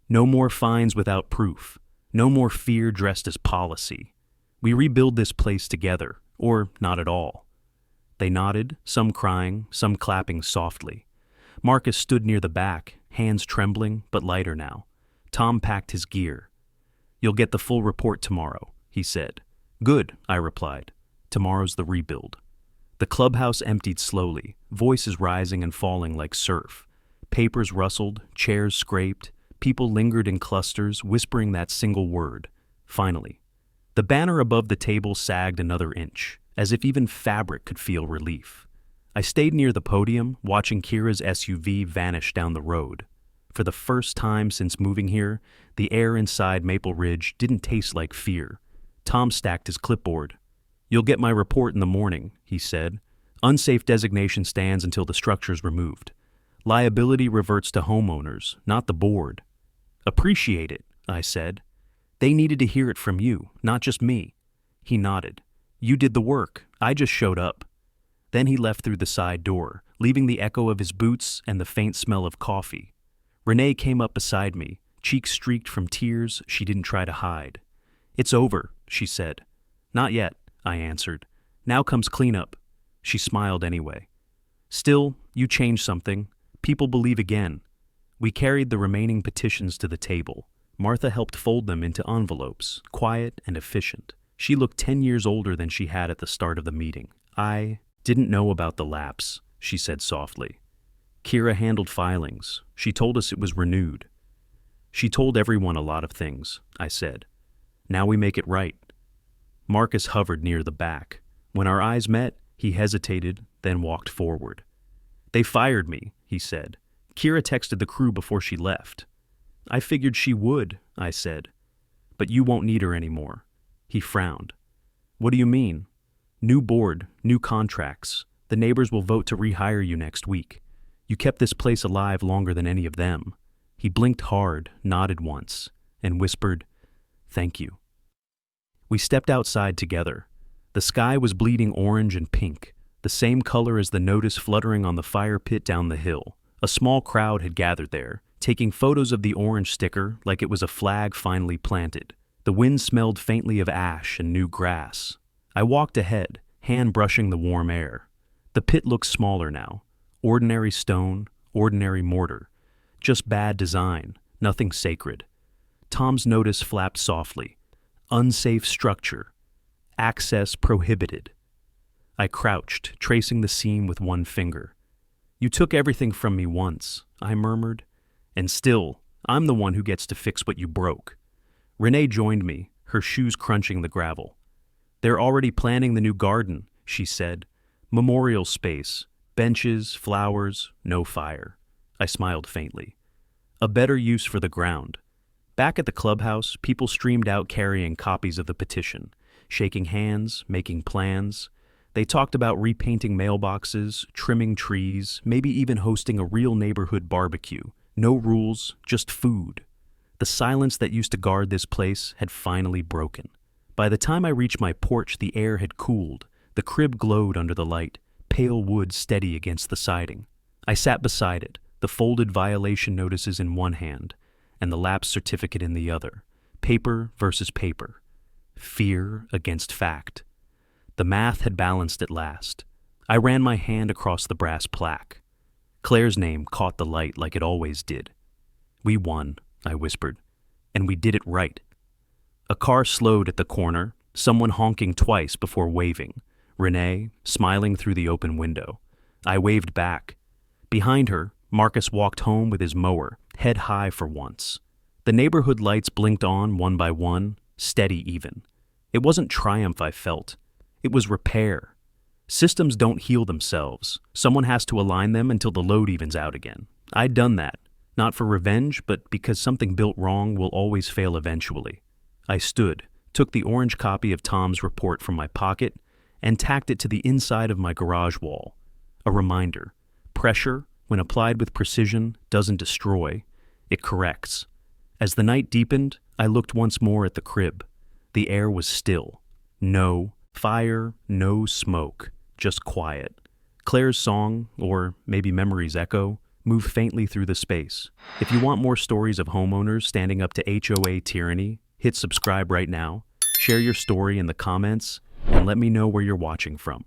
A: No more fines without proof. No more fear dressed as policy. We rebuild this place together, or not at all. They nodded, some crying, some clapping softly. Marcus stood near the back, hands trembling, but lighter now. Tom packed his gear. "You'll get the full report tomorrow," he said. "Good," I replied. "Tomorrow's the rebuild." The clubhouse emptied slowly, voices rising and falling like surf. Papers rustled, chairs scraped. People lingered in clusters, whispering that single word. Finally, the banner above the table sagged another inch, as if even fabric could feel relief. I stayed near the podium, watching Kira's SUV vanish down the road. For the first time since moving here, the air inside Maple Ridge didn't taste like fear. Tom stacked his clipboard. "You'll get my report in the morning," he said. "Unsafe designation stands until the structure's removed. Liability reverts to homeowners, not the board." "Appreciate it," I said. "They needed to hear it from you, not just me." He nodded. "You did the work. I just showed up." Then he left through the side door, leaving the echo of his boots and the faint smell of coffee. Renee came up beside me, cheeks streaked from tears she didn't try to hide. "It's over," she said. "Not yet," I answered. "Now comes cleanup." She smiled anyway. "Still, you changed something. People believe again." We carried the remaining petitions to the table. Martha helped fold them into envelopes, quiet and efficient. She looked 10 years older than she had at the start of the meeting. "I didn't know about the lapse," she said softly. "Kira handled filings. She told us it was renewed." "She told everyone a lot of things," I said. "Now we make it right." Marcus hovered near the back. When our eyes met, he hesitated, then walked forward. "They fired me," he said. "Kira texted the crew before she left." "I figured she would," I said. "But you won't need her anymore." He frowned. "What do you mean?" "New board, new contracts. The neighbors will vote to rehire you next week. You kept this place alive longer than any of them." He blinked hard, nodded once, and whispered, "Thank you." We stepped outside together. The sky was bleeding orange and pink, the same color as the notice fluttering on the fire pit down the hill. A small crowd had gathered there, taking photos of the orange sticker like it was a flag finally planted. The wind smelled faintly of ash and new grass. I walked ahead, hand brushing the warm air. The pit looked smaller now. Ordinary stone, ordinary mortar. Just bad design, nothing sacred. Tom's notice flapped softly. "Unsafe structure. Access prohibited." I crouched, tracing the seam with one finger. "You took everything from me once," I murmured. "And still, I'm the one who gets to fix what you broke." Renee joined me, her shoes crunching the gravel. "They're already planning the new garden," she said. "Memorial space, benches, flowers, no fire." I smiled faintly. "A better use for the ground." Back at the clubhouse, people streamed out carrying copies of the petition, shaking hands, making plans. They talked about repainting mailboxes, trimming trees, maybe even hosting a real neighborhood barbecue. No rules, just food. The silence that used to guard this place had finally broken. By the time I reached my porch, the air had cooled. The crib glowed under the light, pale wood steady against the siding. I sat beside it, the folded violation notices in one hand and the lapse certificate in the other. Paper versus paper. Fear against fact. The math had balanced at last. I ran my hand across the brass plaque. Claire's name caught the light like it always did. "We won," I whispered, "and we did it right." A car slowed at the corner, someone honking twice before waving. Renee, smiling through the open window. I waved back. Behind her, Marcus walked home with his mower, head high for once. The neighborhood lights blinked on one by one, steady even. It wasn't triumph I felt. It was repair. Systems don't heal themselves. Someone has to align them until the load evens out again. I'd done that, not for revenge, but because something built wrong will always fail eventually. I stood, took the orange copy of Tom's report from my pocket, and tacked it to the inside of my garage wall. A reminder: pressure, when applied with precision, doesn't destroy, it corrects. As the night deepened, I looked once more at the crib. The air was still. No fire, no smoke, just quiet. Claire's song, or maybe memory's echo, moved faintly through the space. If you want more stories of homeowners standing up to HOA tyranny, hit subscribe right now, share your story in the comments, and let me know where you're watching from.